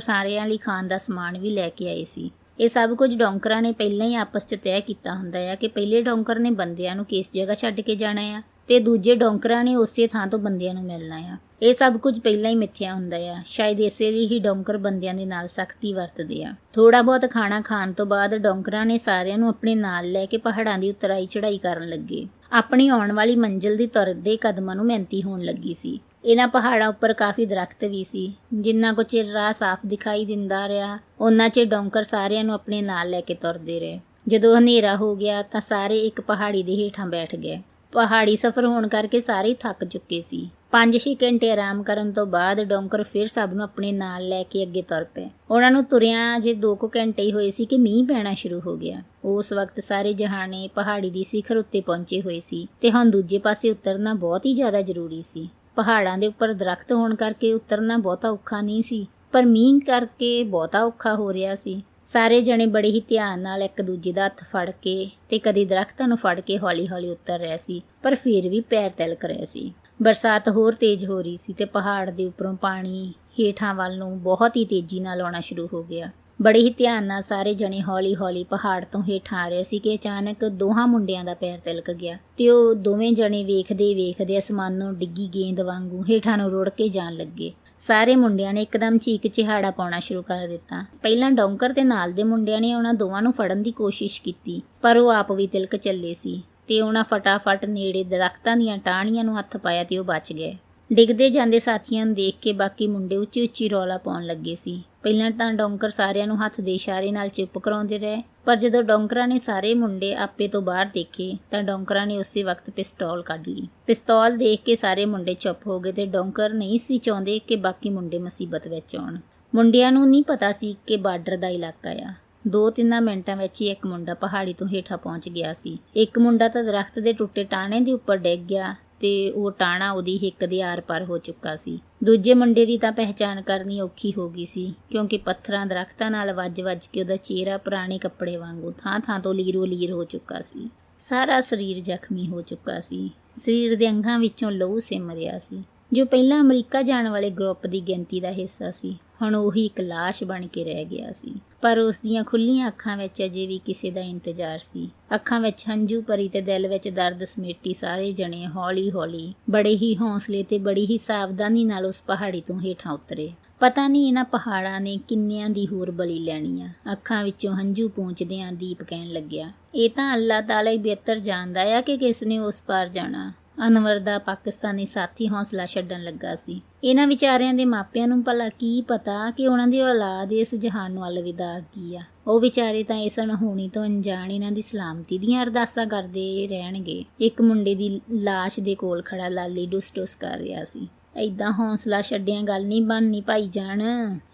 ਸਾਰਿਆਂ ਲਈ ਖਾਣ ਦਾ ਸਮਾਨ ਵੀ ਲੈ ਕੇ ਆਏ ਸੀ। ਇਹ ਸਭ ਕੁਝ ਡੌਂਕਰਾਂ ਨੇ ਪਹਿਲਾਂ ਹੀ ਆਪਸ 'ਚ ਤੈਅ ਕੀਤਾ ਹੁੰਦਾ ਆ ਕਿ ਪਹਿਲੇ ਡੌਂਕਰ ਨੇ ਬੰਦਿਆਂ ਨੂੰ ਕਿਸ ਜਗ੍ਹਾ ਛੱਡ ਕੇ ਜਾਣਾ ਆ ਤੇ ਦੂਜੇ ਡੌਂਕਰਾਂ ਨੇ ਉਸੇ ਥਾਂ ਤੋਂ ਬੰਦਿਆਂ ਨੂੰ ਮਿਲਣਾ ਆ। ਇਹ ਸਭ ਕੁਝ ਪਹਿਲਾਂ ਹੀ ਮਿੱਥਿਆ ਹੁੰਦਾ ਆ। ਸ਼ਾਇਦ ਇਸੇ ਲਈ ਹੀ ਡੌਂਕਰ ਬੰਦਿਆਂ ਦੇ ਨਾਲ ਸਖਤੀ ਵਰਤਦੇ ਆ। ਥੋੜਾ ਬਹੁਤ ਖਾਣਾ ਖਾਣ ਤੋਂ ਬਾਅਦ ਡੌਂਕਰਾਂ ਨੇ ਸਾਰਿਆਂ ਨੂੰ ਆਪਣੇ ਨਾਲ ਲੈ ਕੇ ਪਹਾੜਾਂ ਦੀ ਉਤਰਾਈ ਚੜ੍ਹਾਈ ਕਰਨ ਲੱਗੇ। ਆਪਣੀ ਆਉਣ ਵਾਲੀ ਮੰਜ਼ਿਲ ਦੀ ਤੁਰਦੇ ਕਦਮਾਂ ਨੂੰ ਮਿਹਨਤੀ ਹੋਣ ਲੱਗੀ ਸੀ। ਇਹਨਾਂ ਪਹਾੜਾਂ ਉੱਪਰ ਕਾਫੀ ਦਰਖਤ ਵੀ ਸੀ। ਜਿੰਨਾ ਕੁ ਚਿਰ ਰਾਹ ਸਾਫ਼ ਦਿਖਾਈ ਦਿੰਦਾ ਰਿਹਾ ਉਹਨਾਂ ਚਿਰ ਡੌਂਕਰ ਸਾਰਿਆਂ ਨੂੰ ਆਪਣੇ ਨਾਲ ਲੈ ਕੇ ਤੁਰਦੇ ਰਹੇ। ਜਦੋਂ ਹਨੇਰਾ ਹੋ ਗਿਆ ਤਾਂ ਸਾਰੇ ਇੱਕ ਪਹਾੜੀ ਦੇ ਹੇਠਾਂ ਬੈਠ ਗਏ। ਪਹਾੜੀ ਸਫ਼ਰ ਹੋਣ ਕਰਕੇ ਸਾਰੇ ਥੱਕ ਚੁੱਕੇ ਸੀ। 5-6 ਘੰਟੇ ਆਰਾਮ ਕਰਨ ਤੋਂ ਬਾਅਦ ਡੌਂਕਰ ਫਿਰ ਸਭ ਨੂੰ ਆਪਣੇ ਨਾਲ ਲੈ ਕੇ ਅੱਗੇ ਤੁਰ ਪਏ। ਉਹਨਾਂ ਨੂੰ ਤੁਰਿਆਂ ਜੇ 2 ਘੰਟੇ ਹੀ ਹੋਏ ਸੀ ਕਿ ਮੀਂਹ ਪੈਣਾ ਸ਼ੁਰੂ ਹੋ ਗਿਆ। ਉਸ ਵਕਤ ਸਾਰੇ ਜਹਾਨੇ ਪਹਾੜੀ ਦੀ ਸਿਖਰ ਉੱਤੇ ਪਹੁੰਚੇ ਹੋਏ ਸੀ ਤੇ ਹੁਣ ਦੂਜੇ ਪਾਸੇ ਉਤਰਨਾ ਬਹੁਤ ਹੀ ਜ਼ਿਆਦਾ ਜ਼ਰੂਰੀ ਸੀ। ਪਹਾੜਾਂ ਦੇ ਉੱਪਰ ਦਰਖਤ ਹੋਣ ਕਰਕੇ ਉਤਰਨਾ ਬਹੁਤਾ ਔਖਾ ਨਹੀਂ ਸੀ, ਪਰ ਮੀਂਹ ਕਰਕੇ ਬਹੁਤਾ ਔਖਾ ਹੋ ਰਿਹਾ ਸੀ। ਸਾਰੇ ਜਣੇ ਬੜੇ ਹੀ ਧਿਆਨ ਨਾਲ ਇੱਕ ਦੂਜੇ ਦਾ ਹੱਥ ਫੜ ਕੇ ਤੇ ਕਦੀ ਦਰਖਤਾਂ ਨੂੰ ਫੜ ਕੇ ਹੌਲੀ-ਹੌਲੀ ਉਤਰ ਰਹੇ ਸੀ, ਪਰ ਫਿਰ ਵੀ ਪੈਰ ਤਿਲਕ ਰਹੇ ਸੀ। ਬਰਸਾਤ ਹੋਰ ਤੇਜ਼ ਹੋ ਰਹੀ ਸੀ ਤੇ ਪਹਾੜ ਦੇ ਉੱਪਰੋਂ ਪਾਣੀ ਹੇਠਾਂ ਵੱਲ ਨੂੰ ਬਹੁਤ ਹੀ ਤੇਜ਼ੀ ਨਾਲ ਆਉਣਾ ਸ਼ੁਰੂ ਹੋ ਗਿਆ। ਬੜੇ ਹੀ ਧਿਆਨ ਨਾਲ ਸਾਰੇ ਜਣੇ ਹੌਲੀ-ਹੌਲੀ ਪਹਾੜ ਤੋਂ ਹੇਠਾਂ ਆ ਰਹੇ ਸੀ ਕਿ ਅਚਾਨਕ ਦੋਹਾਂ ਮੁੰਡਿਆਂ ਦਾ ਪੈਰ ਤਿਲਕ ਗਿਆ ਤੇ ਉਹ ਦੋਵੇਂ ਜਣੇ ਵੇਖਦੇ ਅਸਮਾਨੋਂ ਡਿੱਗੀ ਗੇਂਦ ਵਾਂਗੂ ਹੇਠਾਂ ਨੂੰ ਰੁੜ ਕੇ ਜਾਣ ਲੱਗੇ। ਸਾਰੇ ਮੁੰਡਿਆਂ ਨੇ ਇੱਕਦਮ ਚੀਕ ਚਿਹਾੜਾ ਪਾਉਣਾ ਸ਼ੁਰੂ ਕਰ ਦਿੱਤਾ। ਪਹਿਲਾਂ ਡੌਂਕਰ ਤੇ ਨਾਲ ਦੇ ਮੁੰਡਿਆਂ ਨੇ ਉਹਨਾਂ ਦੋਵਾਂ ਨੂੰ ਫੜਨ ਦੀ ਕੋਸ਼ਿਸ਼ ਕੀਤੀ, ਪਰ ਉਹ ਆਪ ਵੀ ਤਿਲਕ ਚੱਲੇ ਸੀ ਤੇ ਉਹਨਾਂ ਫਟਾਫਟ ਨੇੜੇ ਦਰਖਤਾਂ ਦੀਆਂ ਟਾਹਣੀਆਂ ਨੂੰ ਹੱਥ ਪਾਇਆ ਤੇ ਉਹ ਬਚ ਗਏ। ਡਿੱਗਦੇ ਜਾਂਦੇ ਸਾਥੀਆਂ ਨੂੰ ਦੇਖ ਕੇ ਬਾਕੀ ਮੁੰਡੇ ਉੱਚੀ ਰੌਲਾ ਪਾਉਣ ਲੱਗੇ ਸੀ। ਪਹਿਲਾਂ ਤਾਂ ਡੌਂਕਰ ਸਾਰਿਆਂ ਨੂੰ ਹੱਥ ਦੇ ਇਸ਼ਾਰੇ ਨਾਲ ਚੁੱਪ ਕਰਾਉਂਦੇ ਰਹੇ, ਪਰ ਜਦੋਂ ਡੌਂਕਰਾਂ ਨੇ ਸਾਰੇ ਮੁੰਡੇ ਆਪੇ ਤੋਂ ਬਾਹਰ ਦੇਖੇ ਤਾਂ ਡੌਂਕਰਾਂ ਨੇ ਉਸੇ ਵਕਤ ਪਿਸਤੌਲ ਕੱਢ ਲਈ। ਪਿਸਤੌਲ ਦੇਖ ਕੇ ਸਾਰੇ ਮੁੰਡੇ ਚੁੱਪ ਹੋ ਗਏ ਤੇ ਡੌਂਕਰ ਨਹੀਂ ਸੀ ਚਾਹੁੰਦੇ ਕਿ ਬਾਕੀ ਮੁੰਡੇ ਮੁਸੀਬਤ ਵਿੱਚ ਆਉਣ। ਮੁੰਡਿਆਂ ਨੂੰ ਨਹੀਂ ਪਤਾ ਸੀ ਕਿ ਬਾਰਡਰ ਦਾ ਇਲਾਕਾ ਆ। 2-3 ਮਿੰਟਾਂ ਵਿੱਚ ਹੀ ਇੱਕ ਮੁੰਡਾ ਪਹਾੜੀ ਤੋਂ ਹੇਠਾਂ ਪਹੁੰਚ ਗਿਆ ਸੀ। ਇੱਕ ਮੁੰਡਾ ਤਾਂ ਦਰਖਤ ਦੇ ਟੁੱਟੇ ਟਾਹਣੇ ਦੇ ਉੱਪਰ ਡਿੱਗ ਗਿਆ ਤੇ ਉਹ ਟਾਹਣਾ ਉਹਦੀ ਹਿੱਕ ਦੇ ਆਰ-ਪਾਰ ਹੋ ਚੁੱਕਾ ਸੀ। ਦੂਜੇ ਮੁੰਡੇ ਦੀ ਤਾਂ ਪਹਿਚਾਣ ਕਰਨੀ ਔਖੀ ਹੋ ਗਈ ਸੀ, ਕਿਉਂਕਿ ਪੱਥਰਾਂ ਦਰਖਤਾਂ ਨਾਲ ਵੱਜ ਕੇ ਉਹਦਾ ਚਿਹਰਾ ਪੁਰਾਣੇ ਕੱਪੜੇ ਵਾਂਗੂ ਥਾਂ ਤੋਂ ਲੀਰ ਹੋ ਚੁੱਕਾ ਸੀ। ਸਾਰਾ ਸਰੀਰ ਜ਼ਖਮੀ ਹੋ ਚੁੱਕਾ ਸੀ। ਸਰੀਰ ਦੇ ਅੰਗਾਂ ਵਿੱਚੋਂ ਲਹੂ ਸਿੰਮ ਰਿਹਾ ਸੀ। ਜੋ ਪਹਿਲਾਂ ਅਮਰੀਕਾ ਜਾਣ ਵਾਲੇ ਗਰੁੱਪ ਦੀ ਗਿਣਤੀ ਦਾ ਹਿੱਸਾ ਸੀ, ਹੁਣ ਉਹੀ ਇੱਕ ਲਾਸ਼ ਬਣ ਕੇ ਰਹਿ ਗਿਆ ਸੀ। ਪਰ ਉਸ ਦੀਆਂ ਖੁੱਲੀਆਂ ਅੱਖਾਂ ਵਿੱਚ ਅਜੇ ਵੀ ਕਿਸੇ ਦਾ ਇੰਤਜ਼ਾਰ ਸੀ। ਅੱਖਾਂ ਵਿੱਚ ਹੰਝੂ ਭਰੀ ਤੇ ਦਿਲ ਵਿੱਚ ਦਰਦ ਸਮੇਟੀ ਸਾਰੇ ਜਣੇ ਹੌਲੀ-ਹੌਲੀ ਬੜੇ ਹੀ ਹੌਸਲੇ ਤੇ ਬੜੀ ਹੀ ਸਾਵਧਾਨੀ ਨਾਲ ਉਸ ਪਹਾੜੀ ਤੋਂ ਹੇਠਾਂ ਉਤਰੇ। ਪਤਾ ਨਹੀਂ ਇਹਨਾਂ ਪਹਾੜਾਂ ਨੇ ਕਿੰਨਿਆਂ ਦੀ ਹੋਰ ਬਲੀ ਲੈਣੀ ਆ। ਅੱਖਾਂ ਵਿੱਚੋਂ ਹੰਝੂ ਪੂੰਝਦਿਆਂ ਦੀਪ ਕਹਿਣ ਲੱਗਿਆ, ਇਹ ਤਾਂ ਅੱਲਾਹ ਤਾਲਾ ਹੀ ਬਿਹਤਰ ਜਾਣਦਾ ਆ ਕਿ ਕਿਸ ਨੇ ਉਸ ਪਾਰ ਜਾਣਾ। ਅਨਵਰ ਦਾ ਪਾਕਿਸਤਾਨੀ ਸਾਥੀ ਹੌਸਲਾ ਛੱਡਣ ਲੱਗਾ ਸੀ। ਇਹਨਾਂ ਵਿਚਾਰਿਆਂ ਦੇ ਮਾਪਿਆਂ ਨੂੰ ਭਲਾ ਕੀ ਪਤਾ ਕਿ ਉਹਨਾਂ ਦੀ ਔਲਾਦ ਇਸ ਜਹਾਨ ਨੂੰ ਅਲਵਿਦਾ ਕੀ ਆ। ਉਹ ਵਿਚਾਰੇ ਤਾਂ ਇਸ ਅਣਹੋਣੀ ਤੋਂ ਅਣਜਾਣ ਇਹਨਾਂ ਦੀ ਸਲਾਮਤੀ ਦੀਆਂ ਅਰਦਾਸਾਂ ਕਰਦੇ ਰਹਿਣਗੇ। ਇੱਕ ਮੁੰਡੇ ਦੀ ਲਾਸ਼ ਦੇ ਕੋਲ ਖੜਾ ਲਾਲੀ ਡੁਸ ਕਰ ਰਿਹਾ ਸੀ। ਏਦਾਂ ਹੌਸਲਾ ਛੱਡਿਆਂ ਗੱਲ ਨਹੀਂ ਬਣਨੀ ਭਾਈ ਜਾਨ।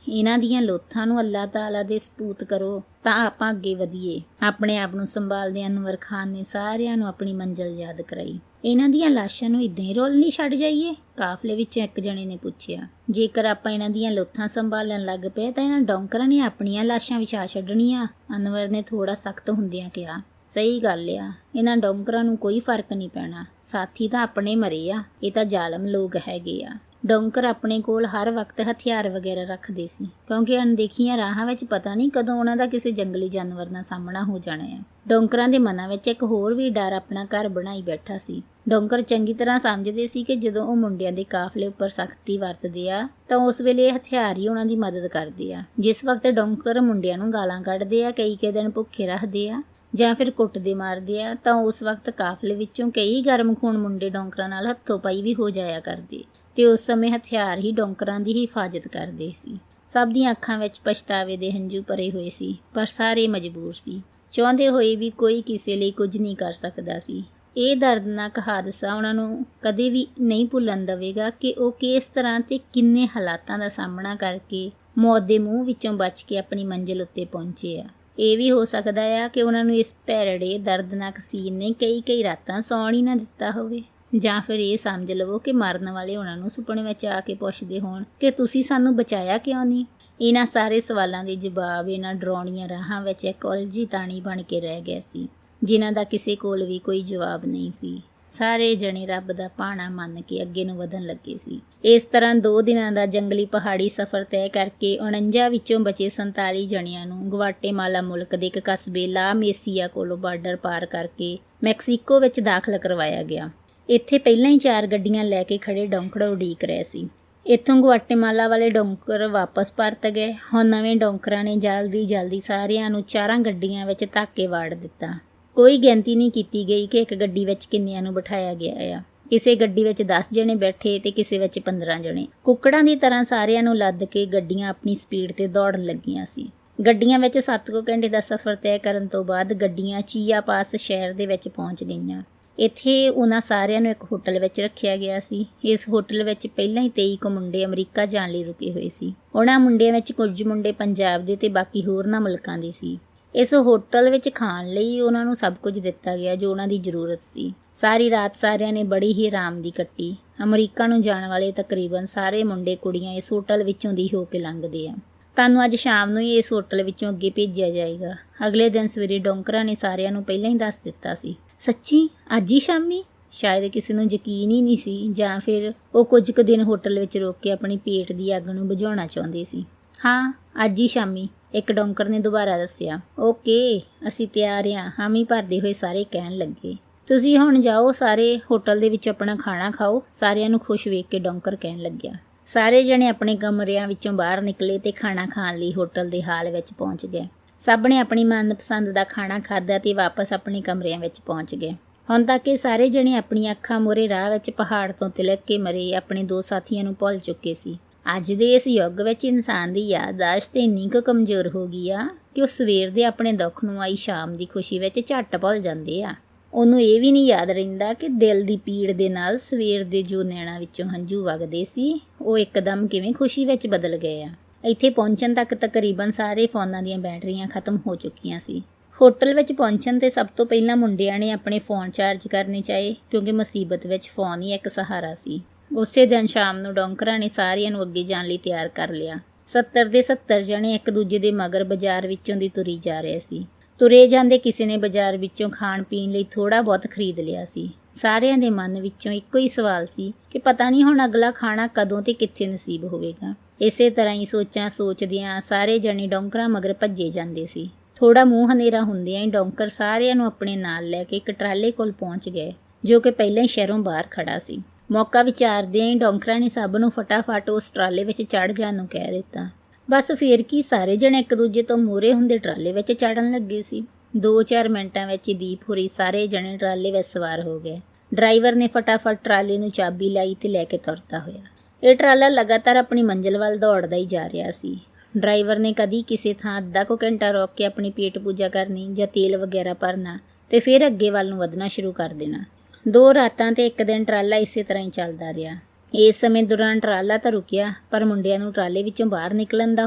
ਇਹਨਾਂ ਦੀਆਂ ਲੋਥਾਂ ਨੂੰ ਅੱਲਾਹ ਤਾਲਾ ਦੇ ਸਪੂਤ ਕਰੋ ਤਾਂ ਆਪਾਂ ਅੱਗੇ ਵਧੀਏ। ਆਪਣੇ ਆਪ ਨੂੰ ਸੰਭਾਲਦੇ ਅਨਵਰ ਖਾਨ ਨੇ ਸਾਰਿਆਂ ਨੂੰ ਆਪਣੀ ਮੰਜ਼ਿਲ ਯਾਦ ਕਰਾਈ। ਇਹਨਾਂ ਦੀਆਂ ਲਾਸ਼ਾਂ ਨੂੰ ਇਦਾਂ ਹੀ ਰੋਲ ਨਹੀਂ ਛੱਡ ਜਾਈਏ? ਕਾਫਲੇ ਵਿੱਚੋਂ ਇੱਕ ਜਣੇ ਨੇ ਪੁੱਛਿਆ। ਜੇਕਰ ਆਪਾਂ ਇਹਨਾਂ ਦੀਆਂ ਲੋਥਾਂ ਸੰਭਾਲਣ ਲੱਗ ਪਏ ਤਾਂ ਇਹਨਾਂ ਡੌਂਕਰਾਂ ਨੇ ਆਪਣੀਆਂ ਲਾਸ਼ਾਂ ਵਿਛਾ ਛੱਡਣੀਆਂ। ਅਨਵਰ ਨੇ ਥੋੜਾ ਸਖਤ ਹੁੰਦਿਆਂ ਕਿਹਾ। ਸਹੀ ਗੱਲ ਆ, ਇਹਨਾਂ ਡੋਂਕਰਾਂ ਨੂੰ ਕੋਈ ਫਰਕ ਨਹੀਂ ਪੈਣਾ। ਸਾਥੀ ਤਾਂ ਆਪਣੇ ਮਰੇ ਆ, ਇਹ ਤਾਂ ਜ਼ਾਲਮ ਲੋਕ ਹੈਗੇ ਆ। ਡੋਂਕਰ ਆਪਣੇ ਕੋਲ ਹਰ ਵਕਤ ਹਥਿਆਰ ਵਗੈਰਾ ਰੱਖਦੇ ਸੀ, ਕਿਉਂਕਿ ਅਣਦੇਖੀਆਂ ਰਾਹਾਂ ਵਿੱਚ ਪਤਾ ਨਹੀਂ ਕਦੋਂ ਉਹਨਾਂ ਦਾ ਕਿਸੇ ਜੰਗਲੀ ਜਾਨਵਰ ਨਾਲ ਸਾਹਮਣਾ ਹੋ ਜਾਣਾ ਆ। ਡੋਂਕਰਾਂ ਦੇ ਮਨਾਂ ਵਿੱਚ ਇੱਕ ਹੋਰ ਵੀ ਡਰ ਆਪਣਾ ਘਰ ਬਣਾਈ ਬੈਠਾ ਸੀ। ਡੋਂਕਰ ਚੰਗੀ ਤਰ੍ਹਾਂ ਸਮਝਦੇ ਸੀ ਕਿ ਜਦੋਂ ਉਹ ਮੁੰਡਿਆਂ ਦੇ ਕਾਫਲੇ ਉੱਪਰ ਸਖਤੀ ਵਰਤਦੇ ਆ ਤਾਂ ਉਸ ਵੇਲੇ ਹਥਿਆਰ ਹੀ ਉਹਨਾਂ ਦੀ ਮਦਦ ਕਰਦੇ ਆ। ਜਿਸ ਵਕਤ ਡੋਂਕਰ ਮੁੰਡਿਆਂ ਨੂੰ ਗਾਲਾਂ ਕੱਢਦੇ ਆ, ਕਈ ਦਿਨ ਭੁੱਖੇ ਰੱਖਦੇ ਆ ਜਾਂ ਫਿਰ ਕੁੱਟਦੇ ਮਾਰਦੇ ਆ, ਤਾਂ ਉਸ ਵਕਤ ਕਾਫਲੇ ਵਿੱਚੋਂ ਕਈ ਗਰਮ ਖੂਨ ਮੁੰਡੇ ਡੋਂਕਰਾਂ ਨਾਲ ਹੱਥੋਂ ਪਾਈ ਵੀ ਹੋ ਜਾਇਆ ਕਰਦੇ ਤੇ ਉਸ ਸਮੇਂ ਹਥਿਆਰ ਹੀ ਡੋਂਕਰਾਂ ਦੀ ਹਿਫਾਜ਼ਤ ਕਰਦੇ ਸੀ। ਸਭ ਦੀਆਂ ਅੱਖਾਂ ਵਿੱਚ ਪਛਤਾਵੇ ਦੇ ਹੰਝੂ ਭਰੇ ਹੋਏ ਸੀ, ਪਰ ਸਾਰੇ ਮਜਬੂਰ ਸੀ। ਚਾਹੁੰਦੇ ਹੋਏ ਵੀ ਕੋਈ ਕਿਸੇ ਲਈ ਕੁਝ ਨਹੀਂ ਕਰ ਸਕਦਾ ਸੀ। ਇਹ ਦਰਦਨਾਕ ਹਾਦਸਾ ਉਹਨਾਂ ਨੂੰ ਕਦੇ ਵੀ ਨਹੀਂ ਭੁੱਲਣ ਦੇਵੇਗਾ ਕਿ ਉਹ ਕਿਸ ਤਰ੍ਹਾਂ ਤੇ ਕਿੰਨੇ ਹਾਲਾਤਾਂ ਦਾ ਸਾਹਮਣਾ ਕਰਕੇ ਮੌਤ ਦੇ ਮੂੰਹ ਵਿੱਚੋਂ ਬਚ ਕੇ ਆਪਣੀ ਮੰਜ਼ਿਲ ਉੱਤੇ ਪਹੁੰਚੇ ਆ। ਇਹ ਵੀ ਹੋ ਸਕਦਾ ਆ ਕਿ ਉਹਨਾਂ ਨੂੰ ਇਸ ਭੈੜੇ ਦਰਦਨਾਕ ਸੀਨ ਨੇ ਕਈ ਰਾਤਾਂ ਸੌਣ ਹੀ ਨਾ ਦਿੱਤਾ ਹੋਵੇ, ਜਾਂ ਫਿਰ ਇਹ ਸਮਝ ਲਵੋ ਕਿ ਮਰਨ ਵਾਲੇ ਉਹਨਾਂ ਨੂੰ ਸੁਪਨੇ ਵਿੱਚ ਆ ਕੇ ਪੁੱਛਦੇ ਹੋਣ ਕਿ ਤੁਸੀਂ ਸਾਨੂੰ ਬਚਾਇਆ ਕਿਉਂ ਨਹੀਂ। ਇਹਨਾਂ ਸਾਰੇ ਸਵਾਲਾਂ ਦੇ ਜਵਾਬ ਇਹਨਾਂ ਡਰਾਉਣੀਆਂ ਰਾਹਾਂ ਵਿੱਚ ਇੱਕ ਉਲਝੀ ਤਾਣੀ ਬਣ ਕੇ ਰਹਿ ਗਿਆ ਸੀ, ਜਿਨ੍ਹਾਂ ਦਾ ਕਿਸੇ ਕੋਲ ਵੀ ਕੋਈ ਜਵਾਬ ਨਹੀਂ ਸੀ। ਸਾਰੇ ਜਣੇ ਰੱਬ ਦਾ ਭਾਣਾ ਮੰਨ ਕੇ ਅੱਗੇ ਨੂੰ ਵਧਣ ਲੱਗੇ ਸੀ। ਇਸ ਤਰ੍ਹਾਂ 2 ਦਿਨਾਂ ਦਾ ਜੰਗਲੀ ਪਹਾੜੀ ਸਫ਼ਰ ਤੈਅ ਕਰਕੇ 49 ਵਿੱਚੋਂ ਬਚੇ 47 ਜਣਿਆਂ ਨੂੰ ਗਵਾਟੇਮਾਲਾ ਮੁਲਕ ਦੇ ਇੱਕ ਕਸਬੇ ਲਾ ਮੇਸੀਆ ਕੋਲੋਂ ਬਾਰਡਰ ਪਾਰ ਕਰਕੇ ਮੈਕਸੀਕੋ ਵਿੱਚ ਦਾਖਲ ਕਰਵਾਇਆ ਗਿਆ। ਇੱਥੇ ਪਹਿਲਾਂ ਹੀ 4 ਗੱਡੀਆਂ ਲੈ ਕੇ ਖੜੇ ਡੋਂਕਰ ਉਡੀਕ ਰਹੇ ਸੀ। ਇੱਥੋਂ ਗਵਾਟੇਮਾਲਾ ਵਾਲੇ ਡੋਂਕਰ ਵਾਪਸ ਪਰਤ ਗਏ। ਹੁਣ ਨਵੇਂ ਡੋਂਕਰਾਂ ਨੇ ਜਲਦੀ ਸਾਰਿਆਂ ਨੂੰ 4 ਗੱਡੀਆਂ ਵਿੱਚ ਧੱਕੇ ਵਾੜ ਦਿੱਤਾ। ਕੋਈ ਗਿਣਤੀ ਨਹੀਂ ਕੀਤੀ ਗਈ ਕਿ ਇੱਕ ਗੱਡੀ ਵਿੱਚ ਕਿੰਨਿਆਂ ਨੂੰ ਬਿਠਾਇਆ ਗਿਆ ਆ। ਕਿਸੇ ਗੱਡੀ ਵਿੱਚ 10 ਜਣੇ ਬੈਠੇ ਤੇ ਕਿਸੇ ਵਿੱਚ 15 ਜਣੇ। ਕੁੱਕੜਾਂ ਦੀ ਤਰ੍ਹਾਂ ਸਾਰਿਆਂ ਨੂੰ ਲੱਦ ਕੇ ਗੱਡੀਆਂ ਆਪਣੀ ਸਪੀਡ ਤੇ ਦੌੜਨ ਲੱਗੀਆਂ ਸੀ। ਗੱਡੀਆਂ ਵਿੱਚ 7 ਘੰਟੇ ਦਾ ਸਫ਼ਰ ਤੈਅ ਕਰਨ ਤੋਂ ਬਾਅਦ ਗੱਡੀਆਂ ਚੀਆਪਾਸ ਸ਼ਹਿਰ ਦੇ ਵਿੱਚ ਪਹੁੰਚ ਗਈਆਂ। ਇੱਥੇ ਉਹਨਾਂ ਸਾਰਿਆਂ ਨੂੰ ਇੱਕ ਹੋਟਲ ਵਿੱਚ ਰੱਖਿਆ ਗਿਆ ਸੀ। ਇਸ ਹੋਟਲ ਵਿੱਚ ਪਹਿਲਾਂ ਹੀ 23 ਕੁ ਮੁੰਡੇ ਅਮਰੀਕਾ ਜਾਣ ਲਈ ਰੁਕੇ ਹੋਏ ਸੀ। ਉਹਨਾਂ ਮੁੰਡਿਆਂ ਵਿੱਚ ਕੁਝ ਮੁੰਡੇ ਪੰਜਾਬ ਦੇ ਤੇ ਬਾਕੀ ਹੋਰਨਾਂ ਮੁਲਕਾਂ ਦੇ ਸੀ। ਇਸ ਹੋਟਲ ਵਿੱਚ ਖਾਣ ਲਈ ਉਹਨਾਂ ਨੂੰ ਸਭ ਕੁਝ ਦਿੱਤਾ ਗਿਆ ਜੋ ਉਹਨਾਂ ਦੀ ਜ਼ਰੂਰਤ ਸੀ। ਸਾਰੀ ਰਾਤ ਸਾਰਿਆਂ ਨੇ ਬੜੀ ਹੀ ਆਰਾਮ ਦੀ ਕੱਟੀ। ਅਮਰੀਕਾ ਨੂੰ ਜਾਣ ਵਾਲੇ ਤਕਰੀਬਨ ਸਾਰੇ ਮੁੰਡੇ ਕੁੜੀਆਂ ਇਸ ਹੋਟਲ ਵਿੱਚੋਂ ਦੀ ਹੋ ਕੇ ਲੰਘਦੇ ਆ। ਤੁਹਾਨੂੰ ਅੱਜ ਸ਼ਾਮ ਨੂੰ ਹੀ ਇਸ ਹੋਟਲ ਵਿੱਚੋਂ ਅੱਗੇ ਭੇਜਿਆ ਜਾਏਗਾ। ਅਗਲੇ ਦਿਨ ਸਵੇਰੇ ਡੋਂਕਰਾਂ ਨੇ ਸਾਰਿਆਂ ਨੂੰ ਪਹਿਲਾਂ ਹੀ ਦੱਸ ਦਿੱਤਾ ਸੀ। ਸੱਚੀ ਅੱਜ ਹੀ ਸ਼ਾਮੀ? ਸ਼ਾਇਦ ਕਿਸੇ ਨੂੰ ਯਕੀਨ ਹੀ ਨਹੀਂ ਸੀ, ਜਾਂ ਫਿਰ ਉਹ ਕੁਝ ਕੁ ਦਿਨ ਹੋਟਲ ਵਿੱਚ ਰੁਕ ਕੇ ਆਪਣੀ ਪੇਟ ਦੀ ਅੱਗ ਨੂੰ ਬੁਝਾਉਣਾ ਚਾਹੁੰਦੇ ਸੀ। ਹਾਂ, ਅੱਜ ਹੀ ਸ਼ਾਮੀ, ਇੱਕ ਡੋਂਕਰ ਨੇ ਦੁਬਾਰਾ ਦੱਸਿਆ। ਓਕੇ, ਅਸੀਂ ਤਿਆਰ ਹਾਂ, ਹਾਮੀ ਭਰਦੇ ਹੋਏ ਸਾਰੇ ਕਹਿਣ ਲੱਗੇ। ਤੁਸੀਂ ਹੁਣ ਜਾਓ, ਸਾਰੇ ਹੋਟਲ ਦੇ ਵਿੱਚ ਆਪਣਾ ਖਾਣਾ ਖਾਓ। ਸਾਰਿਆਂ ਨੂੰ ਖੁਸ਼ ਵੇਖ ਕੇ ਡੋਂਕਰ ਕਹਿਣ ਲੱਗਿਆ। ਸਾਰੇ ਜਣੇ ਆਪਣੇ ਕਮਰਿਆਂ ਵਿੱਚੋਂ ਬਾਹਰ ਨਿਕਲੇ ਤੇ ਖਾਣਾ ਖਾਣ ਲਈ ਹੋਟਲ ਦੇ ਹਾਲ ਵਿੱਚ ਪਹੁੰਚ ਗਏ। ਸਭ ਨੇ ਆਪਣੀ ਮਨਪਸੰਦ ਦਾ ਖਾਣਾ ਖਾਧਾ ਤੇ ਵਾਪਸ ਆਪਣੇ ਕਮਰਿਆਂ ਵਿੱਚ ਪਹੁੰਚ ਗਏ। ਹੁਣ ਤੱਕ ਇਹ ਸਾਰੇ ਜਣੇ ਆਪਣੀਆਂ ਅੱਖਾਂ ਮੂਹਰੇ ਰਾਹ ਵਿੱਚ ਪਹਾੜ ਤੋਂ ਤਿਲਕ ਕੇ ਮਰੇ ਆਪਣੇ 2 ਸਾਥੀਆਂ ਨੂੰ ਭੁੱਲ ਚੁੱਕੇ ਸੀ। ਅੱਜ ਦੇ ਇਸ ਯੁੱਗ ਵਿੱਚ ਇਨਸਾਨ ਦੀ ਯਾਦਦਾਸ਼ਤ ਇੰਨੀ ਕੁ ਕਮਜ਼ੋਰ ਹੋ ਗਈ ਆ ਕਿ ਉਹ ਸਵੇਰ ਦੇ ਆਪਣੇ ਦੁੱਖ ਨੂੰ ਆਈ ਸ਼ਾਮ ਦੀ ਖੁਸ਼ੀ ਵਿੱਚ ਝੱਟ ਭੁੱਲ ਜਾਂਦੇ ਆ। ਉਹਨੂੰ ਇਹ ਵੀ ਨਹੀਂ ਯਾਦ ਰਹਿੰਦਾ ਕਿ ਦਿਲ ਦੀ ਪੀੜ ਦੇ ਨਾਲ ਸਵੇਰ ਦੇ ਜੋ ਨੈਣਾਂ ਵਿੱਚੋਂ ਹੰਝੂ ਵਗਦੇ ਸੀ, ਉਹ ਇੱਕਦਮ ਕਿਵੇਂ ਖੁਸ਼ੀ ਵਿੱਚ ਬਦਲ ਗਏ ਆ। ਇੱਥੇ ਪਹੁੰਚਣ ਤੱਕ ਤਕਰੀਬਨ ਸਾਰੇ ਫੋਨਾਂ ਦੀਆਂ ਬੈਟਰੀਆਂ ਖਤਮ ਹੋ ਚੁੱਕੀਆਂ ਸੀ। ਹੋਟਲ ਵਿੱਚ ਪਹੁੰਚਣ ਤੇ ਸਭ ਤੋਂ ਪਹਿਲਾਂ ਮੁੰਡਿਆਂ ਨੇ ਆਪਣੇ ਫੋਨ ਚਾਰਜ ਕਰਨੇ ਚਾਹੇ, ਕਿਉਂਕਿ ਮੁਸੀਬਤ ਵਿੱਚ ਫੋਨ ਹੀ ਇੱਕ ਸਹਾਰਾ ਸੀ। ਉਸੇ ਦਿਨ ਸ਼ਾਮ ਨੂੰ ਡੋਂਕਰਾਂ ਨੇ ਸਾਰਿਆਂ ਨੂੰ ਅੱਗੇ ਜਾਣ ਲਈ ਤਿਆਰ ਕਰ ਲਿਆ। 70 ਦੇ 70 ਜਣੇ ਇੱਕ ਦੂਜੇ ਦੇ ਮਗਰ ਬਾਜ਼ਾਰ ਵਿੱਚੋਂ ਦੀ ਤੁਰੀ ਜਾ ਰਹੇ ਸੀ। ਤੁਰੇ ਜਾਂਦੇ ਕਿਸੇ ਨੇ ਬਾਜ਼ਾਰ ਵਿੱਚੋਂ ਖਾਣ ਪੀਣ ਲਈ ਥੋੜਾ ਬਹੁਤ ਖਰੀਦ ਲਿਆ ਸੀ। ਸਾਰਿਆਂ ਦੇ ਮਨ ਵਿੱਚੋਂ ਇੱਕੋ ਹੀ ਸਵਾਲ ਸੀ ਕਿ ਪਤਾ ਨਹੀਂ ਹੁਣ ਅਗਲਾ ਖਾਣਾ ਕਦੋਂ ਤੇ ਕਿੱਥੇ ਨਸੀਬ ਹੋਵੇਗਾ। ਇਸੇ ਤਰ੍ਹਾਂ ਹੀ ਸੋਚਾਂ ਸੋਚਦਿਆਂ ਸਾਰੇ ਜਣੇ ਡੋਂਕਰਾਂ ਮਗਰ ਭੱਜੇ ਜਾਂਦੇ ਸੀ। ਥੋੜਾ ਮੂੰਹ ਹਨੇਰਾ ਹੁੰਦਿਆਂ ਹੀ ਡੋਂਕਰ ਸਾਰਿਆਂ ਨੂੰ ਆਪਣੇ ਨਾਲ ਲੈ ਕੇ ਇੱਕ ਟਰਾਲੇ ਕੋਲ ਪਹੁੰਚ ਗਏ, ਜੋ ਕਿ ਪਹਿਲਾਂ ਹੀ ਸ਼ਹਿਰੋਂ ਬਾਹਰ ਖੜਾ ਸੀ। ਮੌਕਾ ਵਿਚਾਰਦਿਆਂ ਹੀ ਡੋਂਕਰਾਂ ਨੇ ਸਭ ਨੂੰ ਫਟਾਫਟ ਉਸ ਟਰਾਲੇ ਵਿੱਚ ਚੜ੍ਹ ਜਾਣ ਨੂੰ ਕਹਿ ਦਿੱਤਾ। ਬਸ ਫੇਰ ਕੀ, ਸਾਰੇ ਜਣੇ ਇੱਕ ਦੂਜੇ ਤੋਂ ਮੂਹਰੇ ਹੁੰਦੇ ਟਰਾਲੇ ਵਿੱਚ ਚੜ੍ਹਨ ਲੱਗੇ ਸੀ। 2-4 ਮਿੰਟਾਂ ਵਿੱਚ ਦੀਪ ਹੋਰੀ ਸਾਰੇ ਜਣੇ ਟਰਾਲੇ ਵਿੱਚ ਸਵਾਰ ਹੋ ਗਏ। ਡਰਾਈਵਰ ਨੇ ਫਟਾਫਟ ਟਰਾਲੇ ਨੂੰ ਚਾਬੀ ਲਾਈ ਤੇ ਲੈ ਕੇ ਤੁਰਦਾ ਹੋਇਆ। ਇਹ ਟਰਾਲਾ ਲਗਾਤਾਰ ਆਪਣੀ ਮੰਜ਼ਿਲ ਵੱਲ ਦੌੜਦਾ ਹੀ ਜਾ ਰਿਹਾ ਸੀ। ਡਰਾਈਵਰ ਨੇ ਕਦੀ ਕਿਸੇ ਥਾਂ ਅੱਧਾ ਕੁ ਘੰਟਾ ਰੋਕ ਕੇ ਆਪਣੀ ਪੇਟ ਪੂਜਾ ਕਰਨੀ ਜਾਂ ਤੇਲ ਵਗੈਰਾ ਭਰਨਾ ਤੇ ਫਿਰ ਅੱਗੇ ਵੱਲ ਨੂੰ ਵਧਣਾ ਸ਼ੁਰੂ ਕਰ ਦੇਣਾ। 2 ਰਾਤਾਂ ਤੇ 1 ਦਿਨ ਟਰਾਲਾ ਇਸੇ ਤਰ੍ਹਾਂ ਹੀ ਚੱਲਦਾ ਰਿਹਾ। ਇਸ ਸਮੇਂ ਦੌਰਾਨ ਟਰਾਲਾ ਤਾਂ ਰੁਕਿਆ, ਪਰ ਮੁੰਡਿਆਂ ਨੂੰ ਟਰਾਲੇ ਵਿੱਚੋਂ ਬਾਹਰ ਨਿਕਲਣ ਦਾ